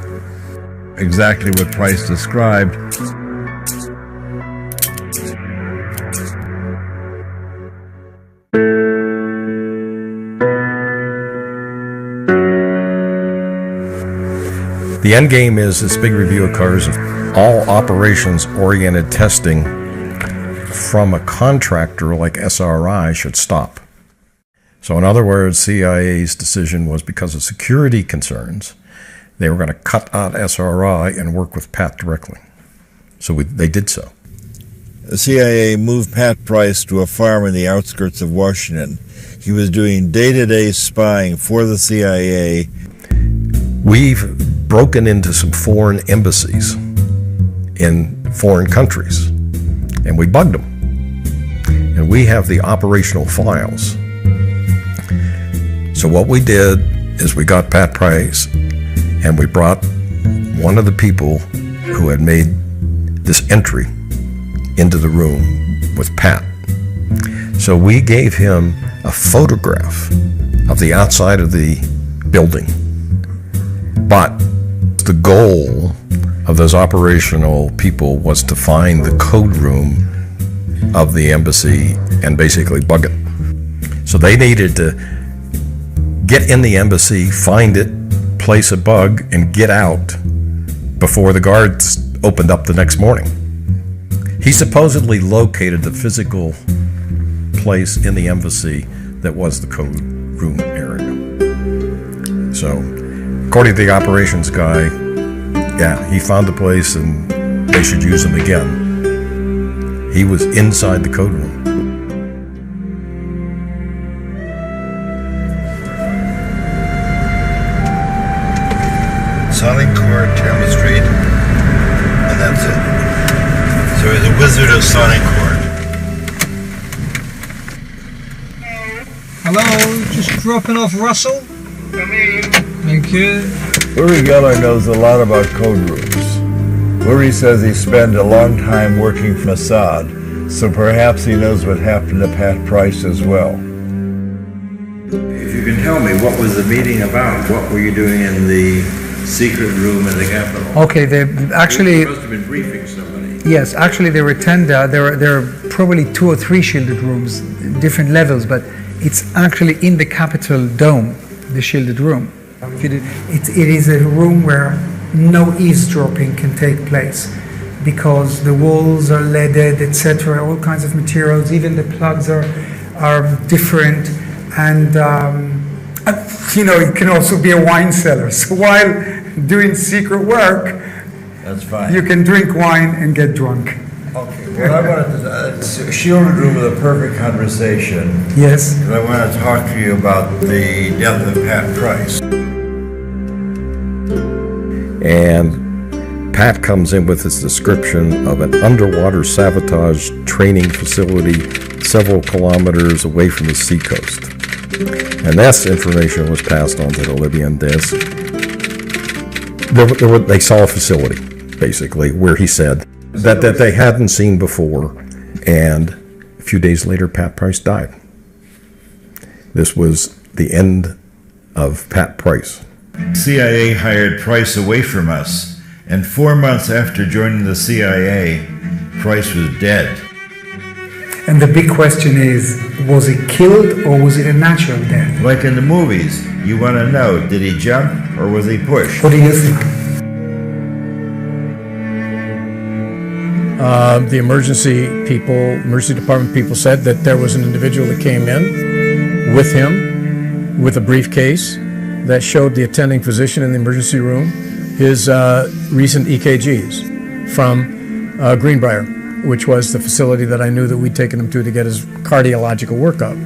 Exactly what Price described. The end game is this big review occurs. All operations-oriented testing from a contractor like SRI should stop. So in other words, CIA's decision was because of security concerns, they were going to cut out SRI and work with Pat directly. So they did so. The CIA moved Pat Price to a farm in the outskirts of Washington. He was doing day-to-day spying for the CIA. We've broken into some foreign embassies in foreign countries, and we bugged them. And we have the operational files. So what we did is we got Pat Price, and we brought one of the people who had made this entry into the room with Pat. So we gave him a photograph of the outside of the building. But the goal of those operational people was to find the code room of the embassy and basically bug it. So they needed to get in the embassy, find it, place a bug, and get out before the guards opened up the next morning. He supposedly located the physical place in the embassy that was the code room area. So, according to the operations guy, yeah, he found the place and they should use him again. He was inside the code room. Sonincourt, Terma Street, and that's it. So he's a wizard of Sonincourt. Hello, just dropping off Russell. Thank you. Uri Geller knows a lot about code rooms. Uri says he spent a long time working for Mossad, so perhaps he knows what happened to Pat Price as well. If you can tell me, what was the meeting about? What were you doing in the secret room in the Capitol? Okay, they actually... You must have been briefing somebody. Yes, actually there were 10, there are probably 2 or 3 shielded rooms, different levels, but it's actually in the Capitol dome, the shielded room. It is a room where no eavesdropping can take place because the walls are leaded, etc., all kinds of materials, even the plugs are different, and it can also be a wine cellar. So while doing secret work, that's fine. You can drink wine and get drunk. Okay, well, I wanted to shielded room with a perfect conversation. Yes. I want to talk to you about the death of Pat Price. And Pat comes in with his description of an underwater sabotage training facility several kilometers away from the seacoast. And this information was passed on to the Libyan desk. They saw a facility, basically, where he said that they hadn't seen before, and a few days later, Pat Price died. This was the end of Pat Price. CIA hired Price away from us, and 4 months after joining the CIA, Price was dead. And the big question is, was he killed or was it a natural death? Like in the movies, you want to know, did he jump or was he pushed? What do you think? The emergency department people said that there was an individual that came in with him with a briefcase that showed the attending physician in the emergency room his recent EKGs from Greenbrier, which was the facility that I knew that we'd taken him to get his cardiological workup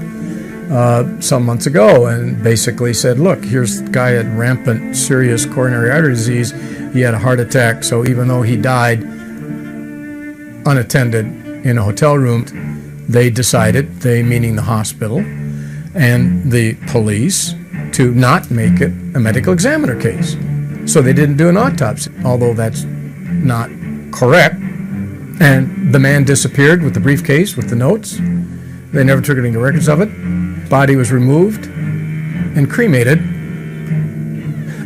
some months ago, and basically said, look, here's the guy had rampant serious coronary artery disease. He had a heart attack, so even though he died unattended in a hotel room, they decided, they meaning the hospital and the police, to not make it a medical examiner case. So they didn't do an autopsy, although that's not correct. And the man disappeared with the briefcase, with the notes. They never took any records of it. Body was removed and cremated.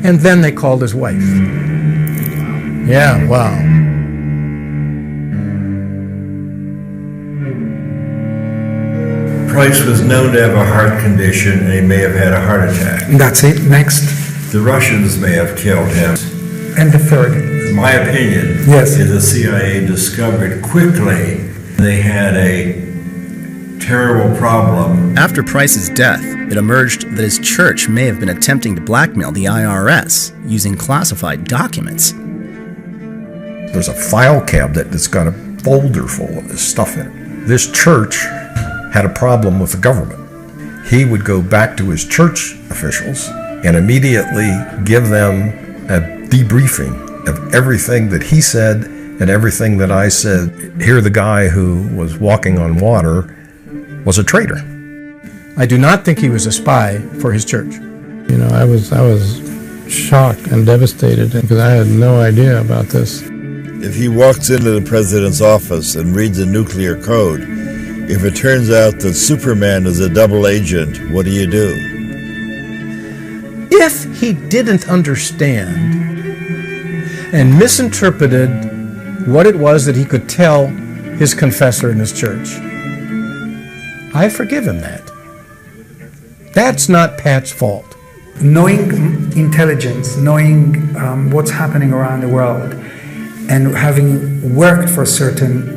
And then they called his wife. Yeah, wow. Price was known to have a heart condition, and he may have had a heart attack. That's it. Next. The Russians may have killed him. And the third. My opinion Yes. is the CIA discovered quickly they had a terrible problem. After Price's death, it emerged that his church may have been attempting to blackmail the IRS using classified documents. There's a file cabinet that's got a folder full of this stuff in it. This church had a problem with the government. He would go back to his church officials and immediately give them a debriefing of everything that he said and everything that I said. Here, the guy who was walking on water was a traitor. I do not think he was a spy for his church. You know, I was shocked and devastated because I had no idea about this. If he walks into the president's office and reads a nuclear code, if it turns out that Superman is a double agent, what do you do? If he didn't understand and misinterpreted what it was that he could tell his confessor in his church, I forgive him that. That's not Pat's fault. Knowing intelligence, knowing what's happening around the world, and having worked for certain,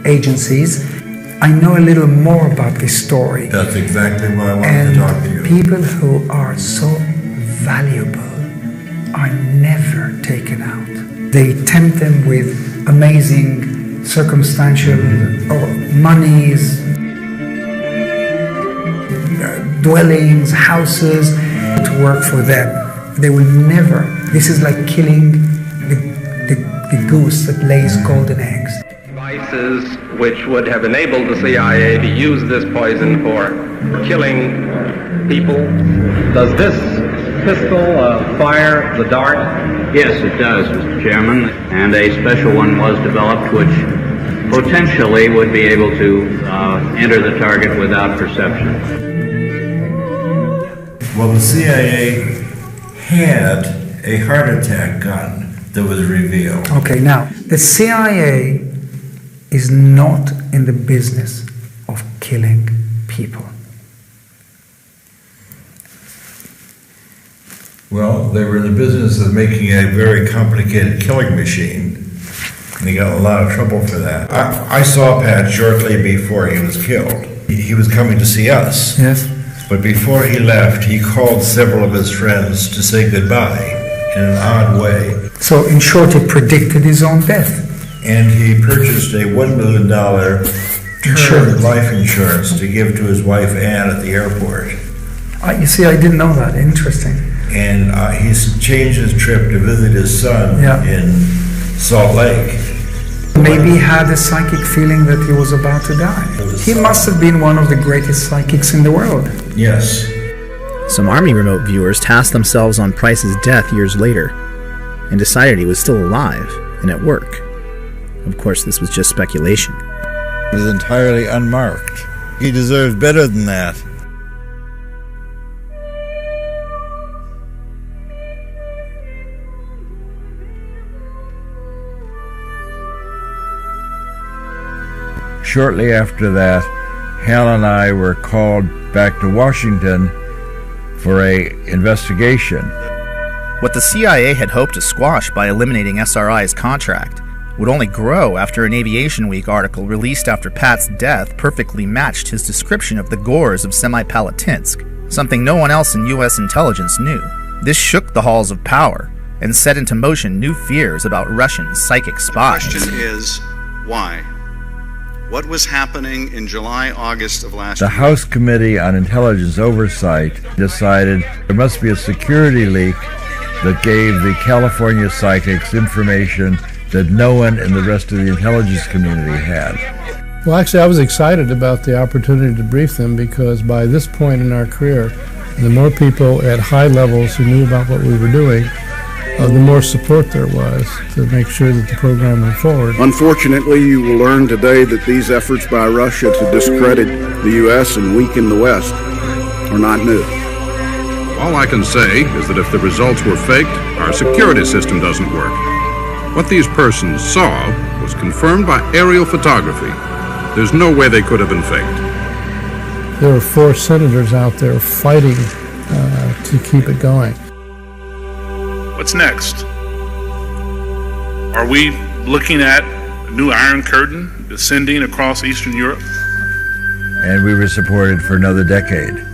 agencies, I know a little more about this story. That's exactly why I wanted to talk to you. People who are so valuable are never taken out. They tempt them with amazing circumstantial or monies, dwellings, houses to work for them. They will never. This is like killing the goose that lays golden eggs. Devices which would have enabled the CIA to use this poison for killing people. Does this pistol fire the dart? Yes, it does, Mr. Chairman, and a special one was developed which potentially would be able to enter the target without perception. Well, the CIA had a heart attack gun that was revealed. Okay, now, the CIA is not in the business of killing people. Well, they were in the business of making a very complicated killing machine, and they got in a lot of trouble for that. I saw Pat shortly before he was killed. He was coming to see us. Yes. But before he left, he called several of his friends to say goodbye in an odd way. So, in short, he predicted his own death. And he purchased a $1 million term life insurance to give to his wife Ann at the airport. You see, I didn't know that. Interesting. And he's changed his trip to visit his son in Salt Lake. Maybe he had a psychic feeling that he was about to die. He must have been one of the greatest psychics in the world. Yes. Some Army remote viewers tasked themselves on Price's death years later and decided he was still alive and at work. Of course, this was just speculation. It was entirely unmarked. He deserves better than that. Shortly after that, Hal and I were called back to Washington for an investigation. What the CIA had hoped to squash by eliminating SRI's contract would only grow after an Aviation Week article released after Pat's death perfectly matched his description of the gores of Semipalatinsk, something no one else in U.S. intelligence knew. This shook the halls of power and set into motion new fears about Russian psychic spies. The question is, why? What was happening in July, August of last year? The House Committee on Intelligence Oversight decided there must be a security leak that gave the California psychics information that no one in the rest of the intelligence community had. Well, actually, I was excited about the opportunity to brief them because by this point in our career, the more people at high levels who knew about what we were doing, the more support there was to make sure that the program went forward. Unfortunately, you will learn today that these efforts by Russia to discredit the U.S. and weaken the West are not new. All I can say is that if the results were faked, our security system doesn't work. What these persons saw was confirmed by aerial photography. There's no way they could have been faked. There were 4 senators out there fighting to keep it going. What's next? Are we looking at a new Iron Curtain descending across Eastern Europe? And we were supported for another decade.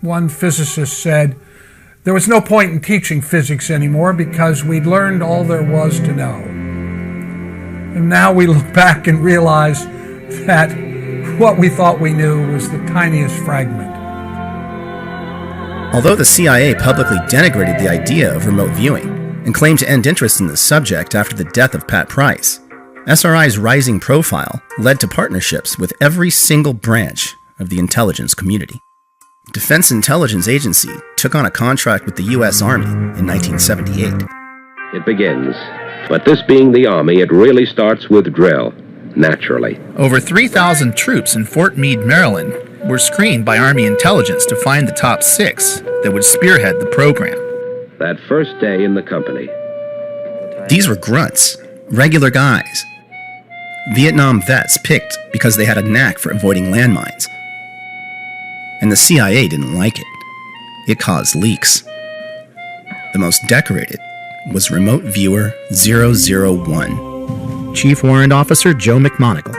One physicist said, there was no point in teaching physics anymore because we'd learned all there was to know. And now we look back and realize that what we thought we knew was the tiniest fragment. Although the CIA publicly denigrated the idea of remote viewing and claimed to end interest in the subject after the death of Pat Price, SRI's rising profile led to partnerships with every single branch of the intelligence community. Defense Intelligence Agency took on a contract with the U.S. Army in 1978. It begins. But this being the Army, it really starts with drill, naturally. Over 3,000 troops in Fort Meade, Maryland, were screened by Army intelligence to find the top 6 that would spearhead the program. That first day in the company. These were grunts, regular guys. Vietnam vets picked because they had a knack for avoiding landmines. And the CIA didn't like it. It caused leaks. The most decorated was Remote Viewer 001, Chief Warrant Officer Joe McMoneagle.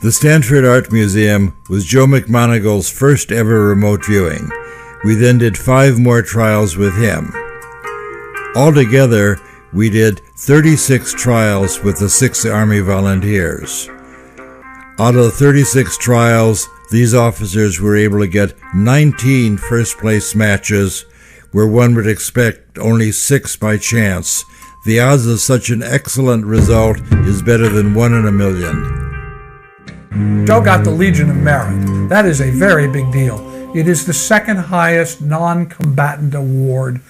The Stanford Art Museum was Joe McMoneagle's first ever remote viewing. We then did 5 more trials with him. Altogether, we did 36 trials with the 6 Army volunteers. Out of the 36 trials, these officers were able to get 19 first-place matches, where one would expect only 6 by chance. The odds of such an excellent result is better than 1 in a million. Joe got the Legion of Merit. That is a very big deal. It is the second highest non-combatant award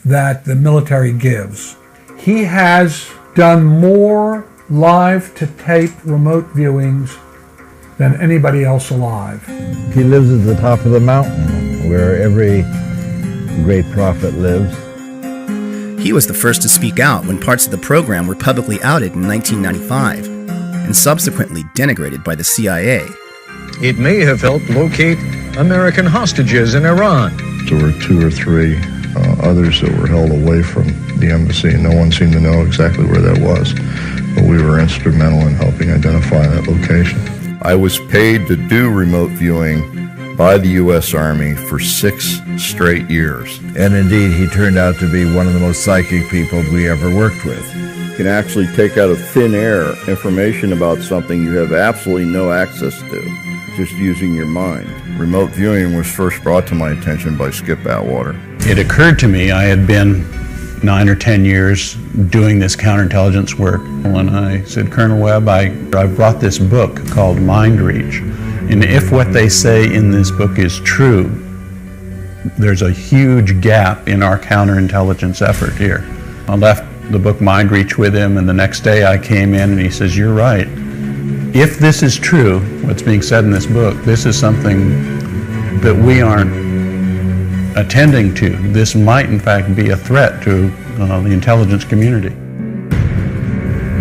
that the military gives. He has done more live-to-tape remote viewings than anybody else alive. He lives at the top of the mountain, where every great prophet lives. He was the first to speak out when parts of the program were publicly outed in 1995 and subsequently denigrated by the CIA. It may have helped locate American hostages in Iran. There were 2 or 3 others that were held away from the embassy, and no one seemed to know exactly where that was. But we were instrumental in helping identify that location. I was paid to do remote viewing by the U.S. Army for 6 straight years. And indeed, he turned out to be one of the most psychic people we ever worked with. You can actually take out of thin air information about something you have absolutely no access to, just using your mind. Remote viewing was first brought to my attention by Skip Atwater. It occurred to me I had been 9 or 10 years doing this counterintelligence work, and I said, Colonel Webb, I brought this book called Mind Reach, and if what they say in this book is true, there's a huge gap in our counterintelligence effort here. I left the book Mind Reach with him, and the next day I came in and he says, you're right. If this is true, what's being said in this book, this is something that we aren't attending to. This might in fact be a threat to the intelligence community.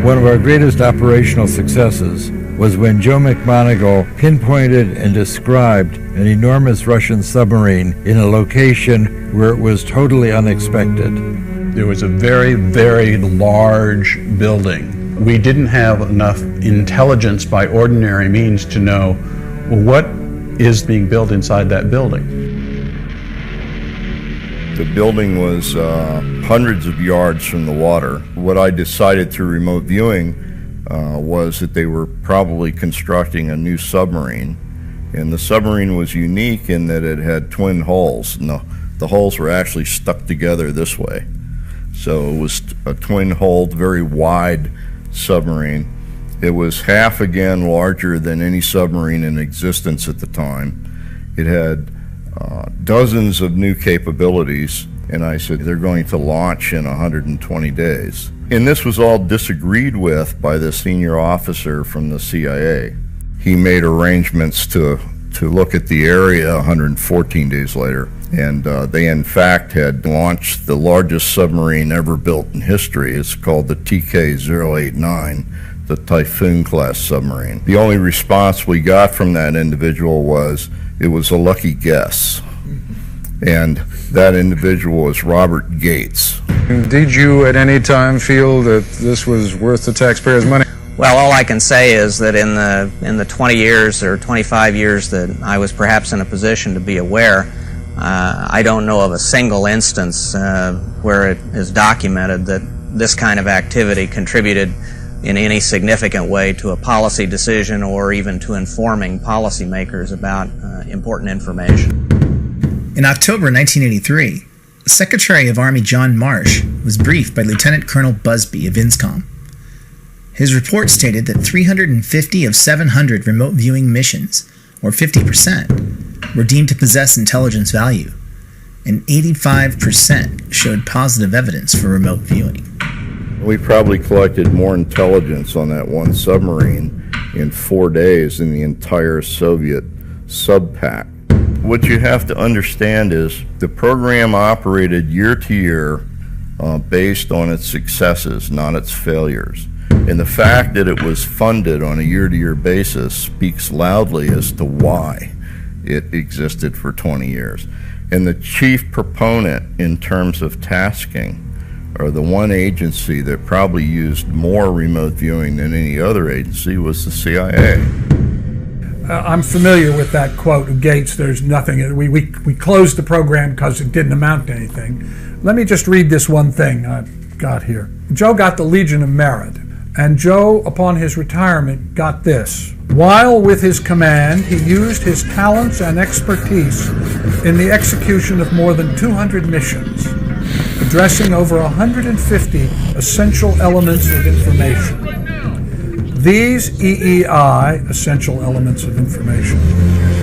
One of our greatest operational successes was when Joe McMoneagle pinpointed and described an enormous Russian submarine in a location where it was totally unexpected. There was a very, very large building. We didn't have enough intelligence by ordinary means to know, well, what is being built inside that building. The building was hundreds of yards from the water. What I decided through remote viewing was that they were probably constructing a new submarine. And the submarine was unique in that it had twin hulls. And the hulls were actually stuck together this way. So it was a twin-hulled, very wide submarine. It was half again larger than any submarine in existence at the time. It had dozens of new capabilities, and I said they're going to launch in 120 days. And this was all disagreed with by the senior officer from the CIA. He made arrangements to look at the area 114 days later, and they in fact had launched the largest submarine ever built in history. It's called the TK-089, the Typhoon class submarine. The only response we got from that individual was, it was a lucky guess. And that individual was Robert Gates. Did you at any time feel that this was worth the taxpayers' money? Well, all I can say is that in the 20 years or 25 years that I was perhaps in a position to be aware, I don't know of a single instance where it is documented that this kind of activity contributed in any significant way to a policy decision or even to informing policymakers about important information. In October 1983, Secretary of Army John Marsh was briefed by Lieutenant Colonel Busby of INSCOM. His report stated that 350 of 700 remote viewing missions, or 50%, were deemed to possess intelligence value, and 85% showed positive evidence for remote viewing. We probably collected more intelligence on that one submarine in 4 days than the entire Soviet sub-pack. What you have to understand is the program operated year to year based on its successes, not its failures. And the fact that it was funded on a year-to-year basis speaks loudly as to why it existed for 20 years. And the chief proponent in terms of tasking, or the one agency that probably used more remote viewing than any other agency, was the CIA. I'm familiar with that quote of Gates, there's nothing, we closed the program because it didn't amount to anything. Let me just read this one thing I've got here. Joe got the Legion of Merit, and Joe, upon his retirement, got this. While with his command, he used his talents and expertise in the execution of more than 200 missions, addressing over 150 essential elements of information. These EEI, essential elements of information,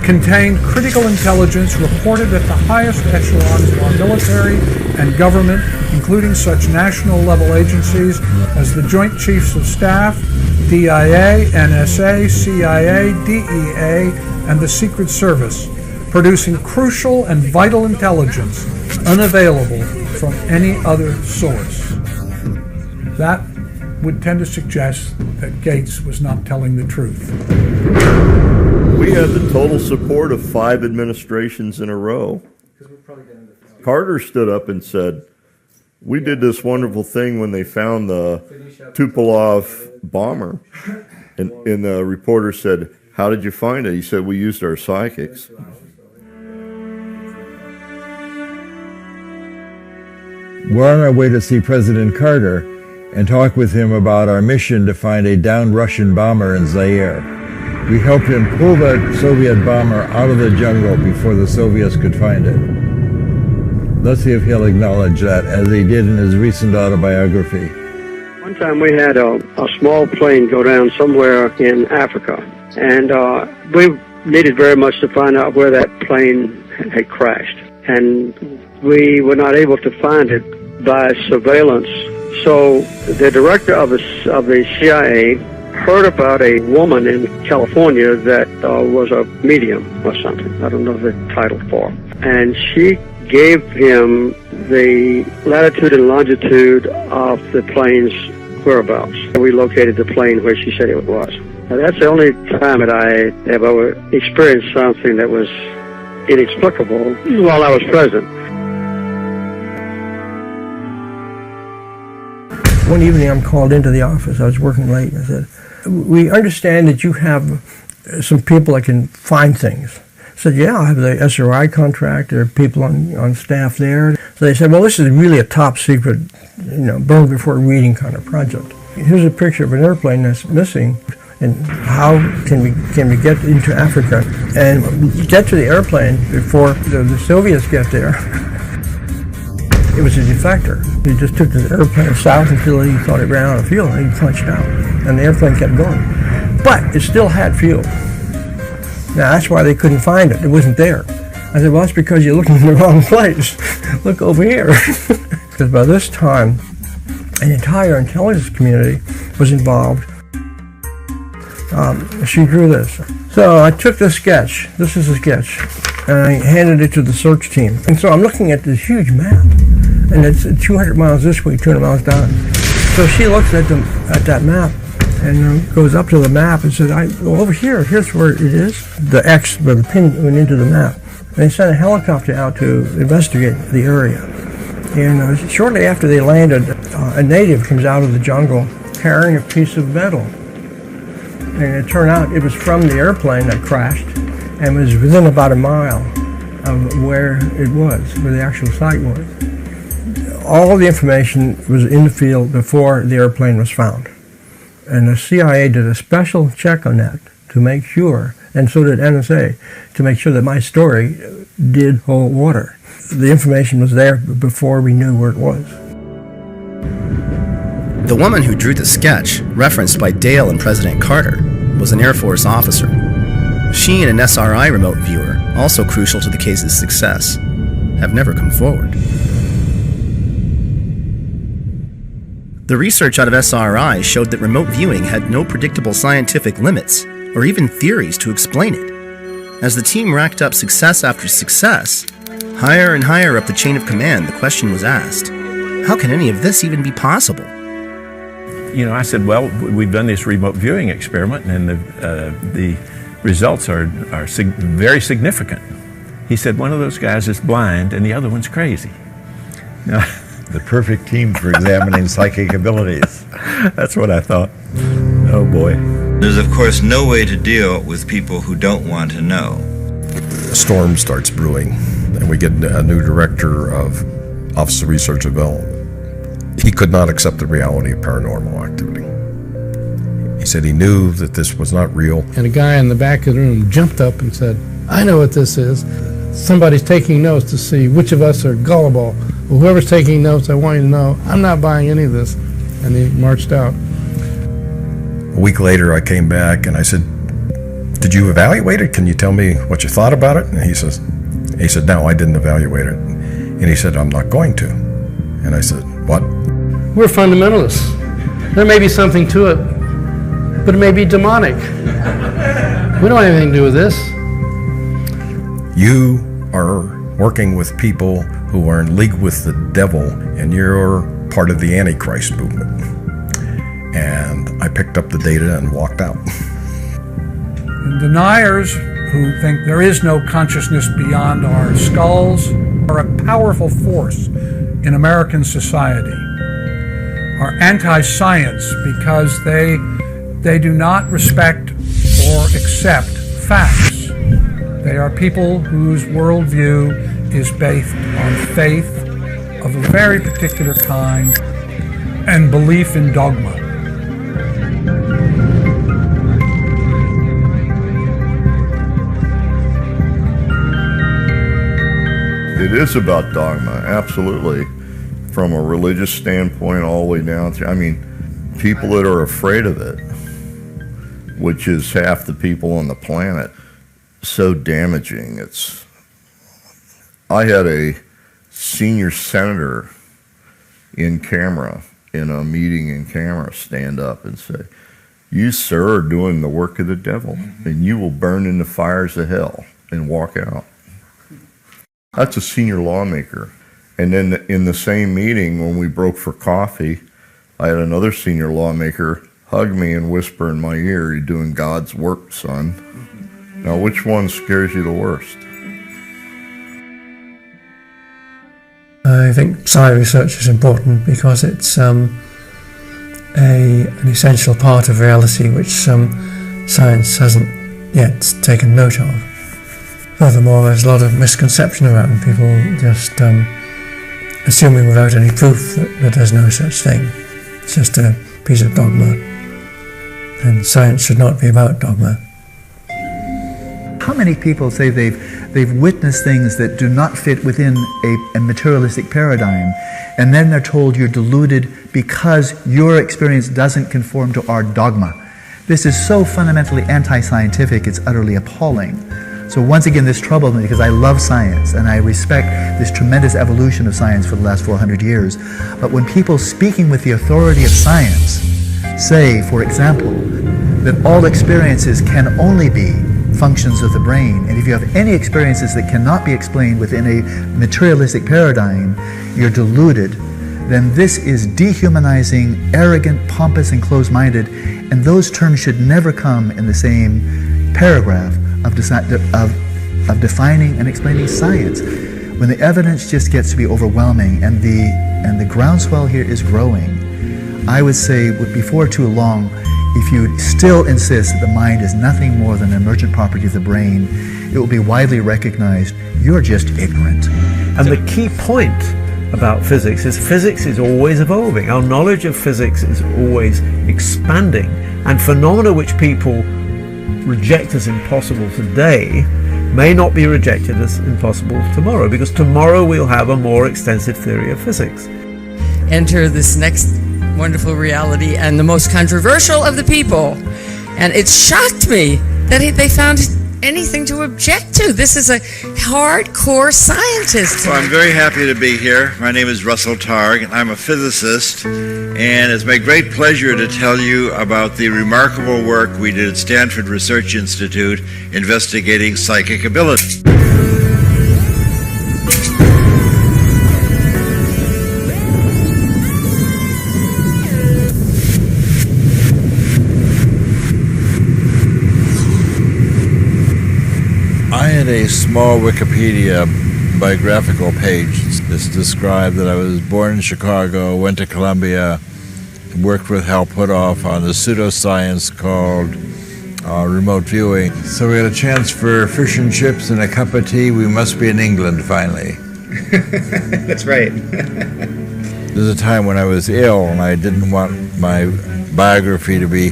contain critical intelligence reported at the highest echelons of our military and government, including such national-level agencies as the Joint Chiefs of Staff, DIA, NSA, CIA, DEA, and the Secret Service, producing crucial and vital intelligence unavailable from any other source. That would tend to suggest that Gates was not telling the truth. We had the total support of 5 administrations in a row. Carter stood up and said, we did this wonderful thing when they found the Tupolev bomber. And the reporter said, how did you find it? He said, we used our psychics. We're on our way to see President Carter and talk with him about our mission to find a downed Russian bomber in Zaire. We helped him pull that Soviet bomber out of the jungle before the Soviets could find it. Let's see if he'll acknowledge that, as he did in his recent autobiography. One time we had a small plane go down somewhere in Africa, and we needed very much to find out where that plane had crashed. And we were not able to find it by surveillance. So the director of the CIA heard about a woman in California that was a medium or something. I don't know the title for. And she gave him the latitude and longitude of the plane's whereabouts. We located the plane where she said it was. Now, that's the only time that I have ever experienced something that was inexplicable while I was president. One evening I'm called into the office. I was working late. I said, we understand that you have some people that can find things. I said, yeah, I have the SRI contract. There are people on staff there. So they said, well, this is really a top secret, burn before reading kind of project. Here's a picture of an airplane that's missing, and how can we get into Africa and get to the airplane before the Soviets get there? It was a defector. He just took the airplane south until he thought it ran out of fuel, and he punched out. And the airplane kept going. But it still had fuel. Now, that's why they couldn't find it. It wasn't there. I said, well, that's because you're looking in the wrong place. Look over here. Because by this time, an entire intelligence community was involved. She drew this. So I took the sketch. This is a sketch. And I handed it to the search team. And so I'm looking at this huge map. And it's 200 miles this way, 200 miles down. So she looks at that map and goes up to the map and said, over here, here's where it is. The X, where the pin went into the map. And they sent a helicopter out to investigate the area. And shortly after they landed, a native comes out of the jungle carrying a piece of metal. And it turned out it was from the airplane that crashed and was within about a mile of where it was, where the actual site was. All the information was in the field before the airplane was found. And the CIA did a special check on that to make sure, and so did NSA, to make sure that my story did hold water. The information was there before we knew where it was. The woman who drew the sketch, referenced by Dale and President Carter, was an Air Force officer. She and an SRI remote viewer, also crucial to the case's success, have never come forward. The research out of SRI showed that remote viewing had no predictable scientific limits, or even theories to explain it. As the team racked up success after success, higher and higher up the chain of command, the question was asked, how can any of this even be possible? You know, I said, well, we've done this remote viewing experiment, and the results are very significant. He said, one of those guys is blind, and the other one's crazy. Now, the perfect team for examining psychic abilities. That's what I thought. Oh, boy. There's, of course, no way to deal with people who don't want to know. A storm starts brewing, and we get a new director of Office of Research and Development. He could not accept the reality of paranormal activity. He said he knew that this was not real. And a guy in the back of the room jumped up and said, I know what this is. Somebody's taking notes to see which of us are gullible. Well, whoever's taking notes, I want you to know, I'm not buying any of this. And he marched out. A week later, I came back and I said, did you evaluate it? Can you tell me what you thought about it? And he said, no, I didn't evaluate it. And he said, I'm not going to. And I said, what? We're fundamentalists. There may be something to it, but it may be demonic. We don't have anything to do with this. You are working with people who are in league with the devil, and you're part of the Antichrist movement. And I picked up the data and walked out. And deniers who think there is no consciousness beyond our skulls are a powerful force in American society. Are anti-science because they do not respect or accept facts. They are people whose worldview is based on faith of a very particular kind and belief in dogma. It is about dogma, absolutely. From a religious standpoint all the way down to, I mean, people that are afraid of it, which is half the people on the planet, so damaging. I had a senior senator in camera, in a meeting in camera, stand up and say, you, sir, are doing the work of the devil, and you will burn in the fires of hell, and walk out. That's a senior lawmaker. And then in the same meeting, when we broke for coffee, I had another senior lawmaker hug me and whisper in my ear, you're doing God's work, son. Now, which one scares you the worst? I think science research is important because it's an essential part of reality which science hasn't yet taken note of. Furthermore, there's a lot of misconception around people just assuming without any proof that there's no such thing. It's just a piece of dogma. And science should not be about dogma. how many people say they've witnessed things that do not fit within a materialistic paradigm, and then they're told you're deluded because your experience doesn't conform to our dogma. This is so fundamentally anti-scientific, it's utterly appalling. So once again, this troubled me because I love science and I respect this tremendous evolution of science for the last 400 years. But when people speaking with the authority of science say, for example, that all experiences can only be functions of the brain, and if you have any experiences that cannot be explained within a materialistic paradigm, you're deluded, then this is dehumanizing, arrogant, pompous, and closed-minded, and those terms should never come in the same paragraph of defining and explaining science. When the evidence just gets to be overwhelming and the groundswell here is growing, I would say before too long, if you still insist that the mind is nothing more than an emergent property of the brain, it will be widely recognized you're just ignorant. And the key point about physics is always evolving. Our knowledge of physics is always expanding, and phenomena which people reject as impossible today may not be rejected as impossible tomorrow, because tomorrow we'll have a more extensive theory of physics. Enter this next wonderful reality and the most controversial of the people. And it shocked me that they found anything to object to. This is a hardcore scientist. Well, I'm very happy to be here. My name is Russell Targ, and I'm a physicist, and it's my great pleasure to tell you about the remarkable work we did at Stanford Research Institute investigating psychic ability. I had a small Wikipedia biographical page. This described that I was born in Chicago, went to Columbia, worked with Hal Puthoff on the pseudoscience called remote viewing. So we had a chance for fish and chips and a cup of tea. We must be in England finally. That's right. There's a time when I was ill and I didn't want my biography to be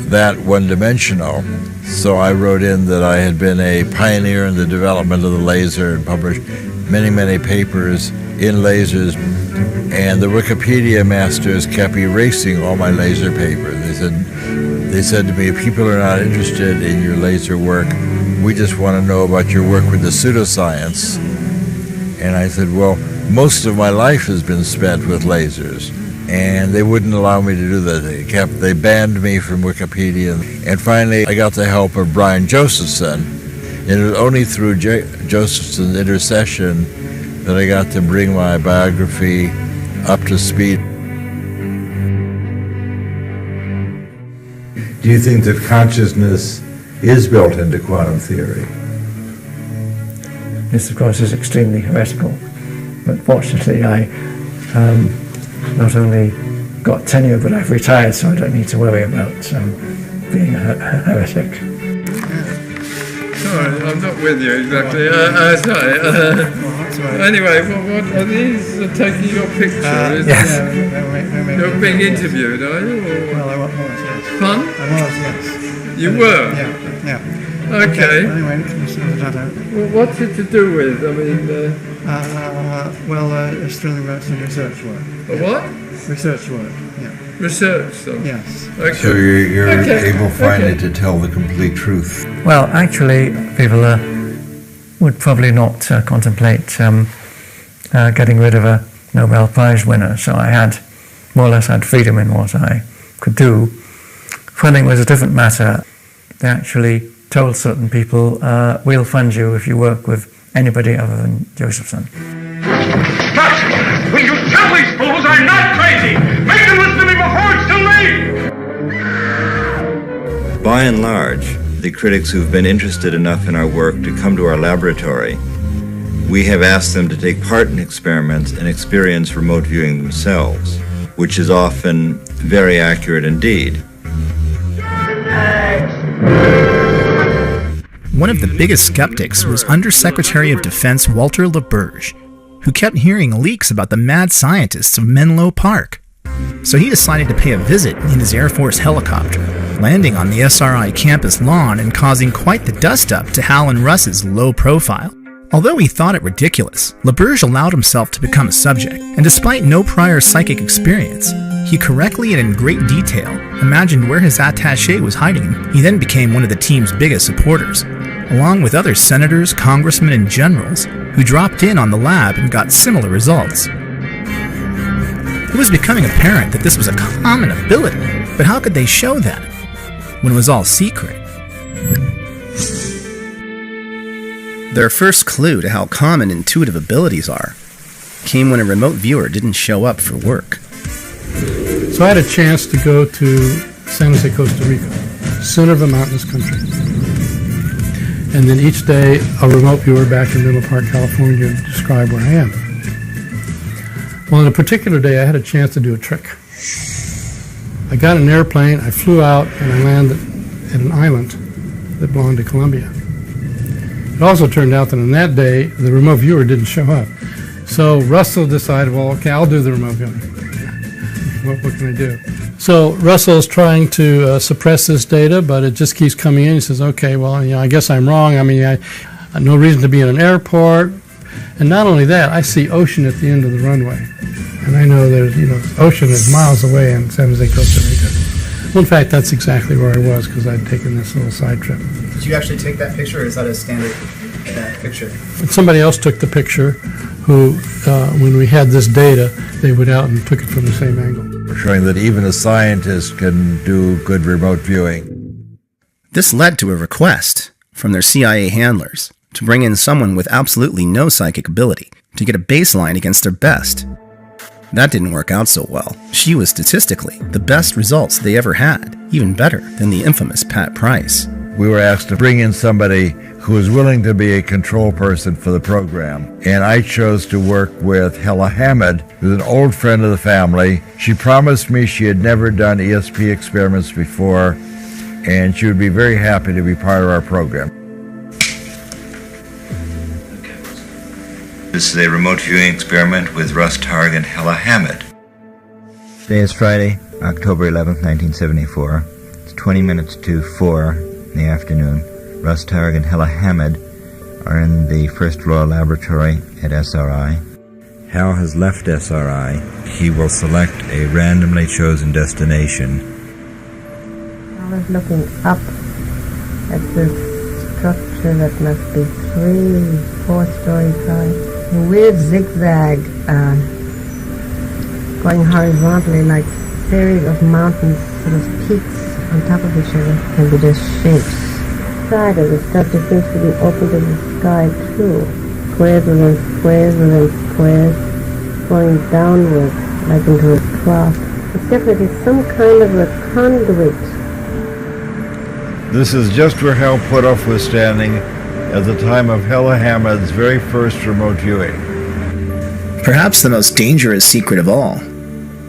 that one-dimensional. So I wrote in that I had been a pioneer in the development of the laser and published many, many papers in lasers. And the Wikipedia masters kept erasing all my laser papers. They said to me, people are not interested in your laser work. We just want to know about your work with the pseudoscience. And I said, well, most of my life has been spent with lasers. And they wouldn't allow me to do that. They banned me from Wikipedia. And finally, I got the help of Brian Josephson. And it was only through Josephson's intercession that I got to bring my biography up to speed. Do you think that consciousness is built into quantum theory? This, of course, is extremely heretical. But fortunately, I not only got tenure, but I've retired, so I don't need to worry about being a heretic. Sorry, I'm not with you exactly. Sorry. Anyway, what are these taking your picture? Yes. You're being interviewed, are you? Well, I was, yes. Fun? I was, yes. You were? Yeah. Okay. Anyway, well, what's it to do with? I mean... it's really about some research work. What? Research work, yeah. Research stuff? Yes. Okay. So you're able finally to tell the complete truth. Well, actually, people would probably not contemplate getting rid of a Nobel Prize winner, so I had more or less had freedom in what I could do. Funding was a different matter. They actually told certain people, we'll fund you if you work with anybody other than Josephson. Will you tell these fools I'm not crazy? Make them listen to me before it's too late! By and large, the critics who've been interested enough in our work to come to our laboratory, we have asked them to take part in experiments and experience remote viewing themselves, which is often very accurate indeed. One of the biggest skeptics was Undersecretary of Defense Walter LaBerge, who kept hearing leaks about the mad scientists of Menlo Park. So he decided to pay a visit in his Air Force helicopter. landing on the SRI campus lawn and causing quite the dust-up to Hal and Russ's low profile. Although he thought it ridiculous, LaBerge allowed himself to become a subject, and despite no prior psychic experience, he correctly and in great detail imagined where his attaché was hiding. He then became one of the team's biggest supporters, along with other senators, congressmen, and generals who dropped in on the lab and got similar results. It was becoming apparent that this was a common ability, but how could they show that when it was all secret? Their first clue to how common intuitive abilities are came when a remote viewer didn't show up for work. So I had a chance to go to San Jose, Costa Rica, center of a mountainous country. And then each day, a remote viewer back in Menlo Park, California, would describe where I am. Well, on a particular day, I had a chance to do a trick. I got an airplane, I flew out, and I landed at an island that belonged to Colombia. It also turned out that on that day, the remote viewer didn't show up. So Russell decided, well, okay, I'll do the remote viewing. What can I do? So Russell's trying to suppress this data, but it just keeps coming in. He says, okay, well, I guess I'm wrong. I mean, I no reason to be in an airport. And not only that, I see ocean at the end of the runway. And I know there's, ocean is miles away in San Jose, Costa Rica. Well, in fact, that's exactly where I was because I'd taken this little side trip. Did you actually take that picture, or is that a standard picture? But somebody else took the picture who, when we had this data, they went out and took it from the same angle. Showing that even a scientist can do good remote viewing. This led to a request from their CIA handlers to bring in someone with absolutely no psychic ability to get a baseline against their best. That didn't work out so well. She was statistically the best results they ever had, even better than the infamous Pat Price. We were asked to bring in somebody who was willing to be a control person for the program. And I chose to work with Hella Hammond, who's an old friend of the family. She promised me she had never done ESP experiments before, and she would be very happy to be part of our program. This is a remote viewing experiment with Russ Targ and Hella Hammond. Today is Friday, October 11th, 1974. It's 20 minutes to 4 in the afternoon. Russ Targ and Hella Hammond are in the first floor laboratory at SRI. Hal has left SRI. He will select a randomly chosen destination. I was looking up at this structure that must be 3-4 stories high. A weird zigzag going horizontally like a series of mountains, sort of peaks on top of each other, can be just shapes. The side of the structure seems to be open to the sky too. Squares within squares within squares, going downward like into a trough. It's definitely some kind of a conduit. This is just where Hal Puthoff was standing at the time of Hella Hammond's very first remote viewing. Perhaps the most dangerous secret of all,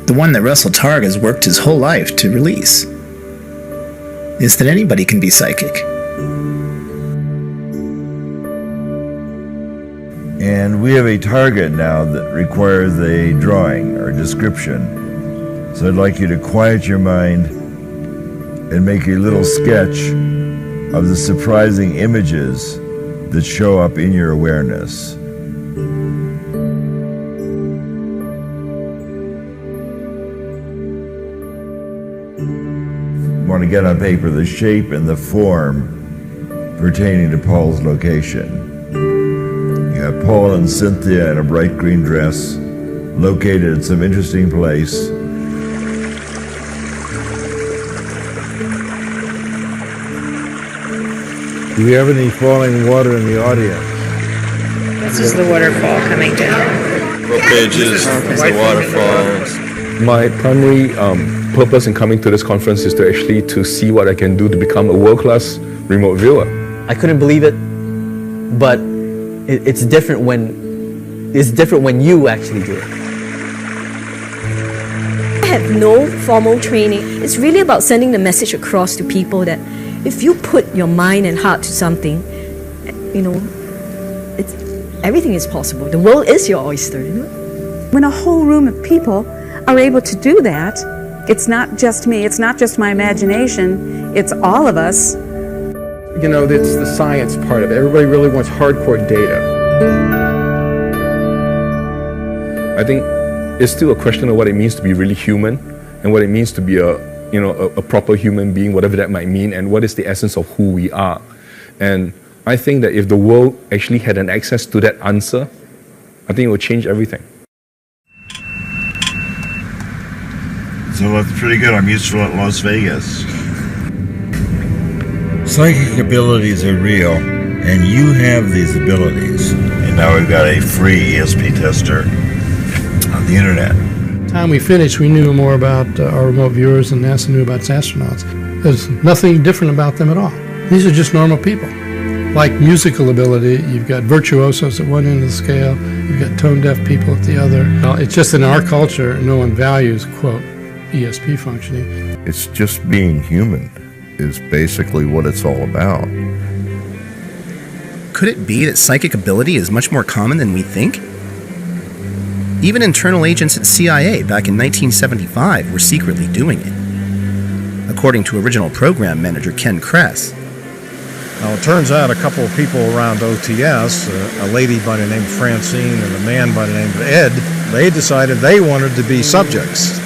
the one that Russell Targ has worked his whole life to release, is that anybody can be psychic. And we have a target now that requires a drawing or description. So I'd like you to quiet your mind and make a little sketch of the surprising images that show up in your awareness. You want to get on paper the shape and the form pertaining to Paul's location. You have Paul and Cynthia in a bright green dress, located at some interesting place. Do we have any falling water in the audience? This is the waterfall coming down. What pages? The waterfalls. My primary purpose in coming to this conference is to actually to see what I can do to become a world-class remote viewer. I couldn't believe it, but it's different when you actually do it. I had no formal training. It's really about sending the message across to people that if you put your mind and heart to something, everything is possible. The world is your oyster. When a whole room of people are able to do that, It's not just me, it's not just my imagination, it's all of us. You know, it's the science part of it. Everybody really wants hardcore data. I think it's still a question of what it means to be really human and what it means to be a proper human being, whatever that might mean, and what is the essence of who we are. And I think that if the world actually had an access to that answer, I think it would change everything. So that's pretty good. I'm useful at Las Vegas. Psychic abilities are real, and you have these abilities. And now we've got a free ESP tester on the internet. By the time we finished, we knew more about our remote viewers than NASA knew about its astronauts. There's nothing different about them at all. These are just normal people. Like musical ability, you've got virtuosos at one end of the scale, you've got tone-deaf people at the other. Well, it's just in our culture, no one values, quote, ESP functioning. It's just being human is basically what it's all about. Could it be that psychic ability is much more common than we think? Even internal agents at CIA back in 1975 were secretly doing it, according to original program manager Ken Kress. Now, it turns out a couple of people around OTS, a lady by the name of Francine and a man by the name of Ed, they decided they wanted to be subjects.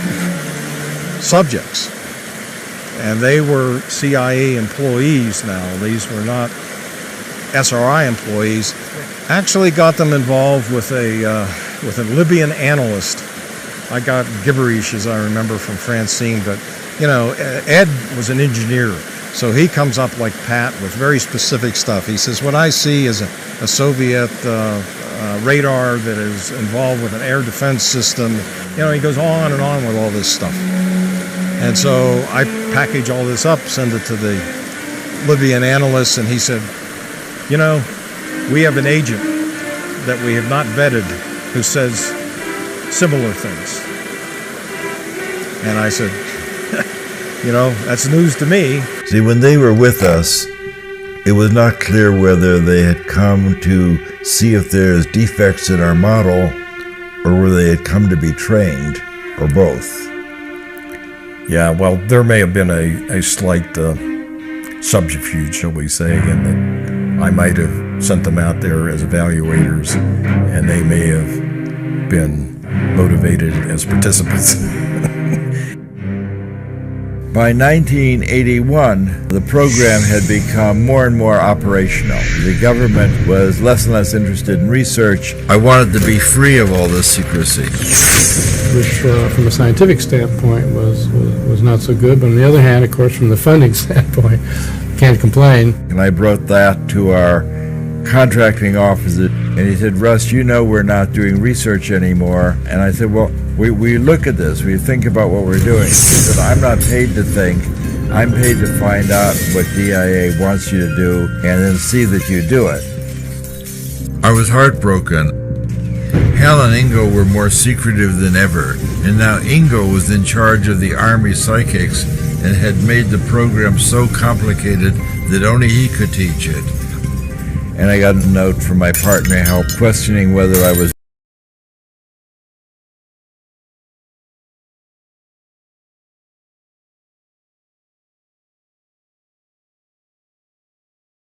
And they were CIA employees now. These were not SRI employees. Actually got them involved with a Libyan analyst. I got gibberish, as I remember, from Francine, but, you know, Ed was an engineer. So he comes up like Pat with very specific stuff. He says, what I see is a Soviet radar that is involved with an air defense system. You know, he goes on and on with all this stuff. And so I package all this up, send it to the Libyan analyst, and he said, you know, we have an agent that we have not vetted who says similar things. And I said, you know, that's news to me. See, when they were with us, it was not clear whether they had come to see if there's defects in our model or whether they had come to be trained, or both. Yeah, well, there may have been a slight subterfuge, shall we say, in that I might have sent them out there as evaluators, and they may have been motivated as participants. By 1981, the program had become more and more operational. The government was less and less interested in research. I wanted to be free of all this secrecy. Which, from a scientific standpoint, was not so good. But on the other hand, of course, from the funding standpoint, can't complain. And I brought that to our contracting officer, and he said, Russ, you know we're not doing research anymore. And I said, well, we look at this, we think about what we're doing. He said, I'm not paid to think, I'm paid to find out what DIA wants you to do and then see that you do it. I was heartbroken. Hal and Ingo were more secretive than ever, and now Ingo was in charge of the Army psychics and had made the program so complicated that only he could teach it. And I got a note from my partner, Hal, questioning whether I was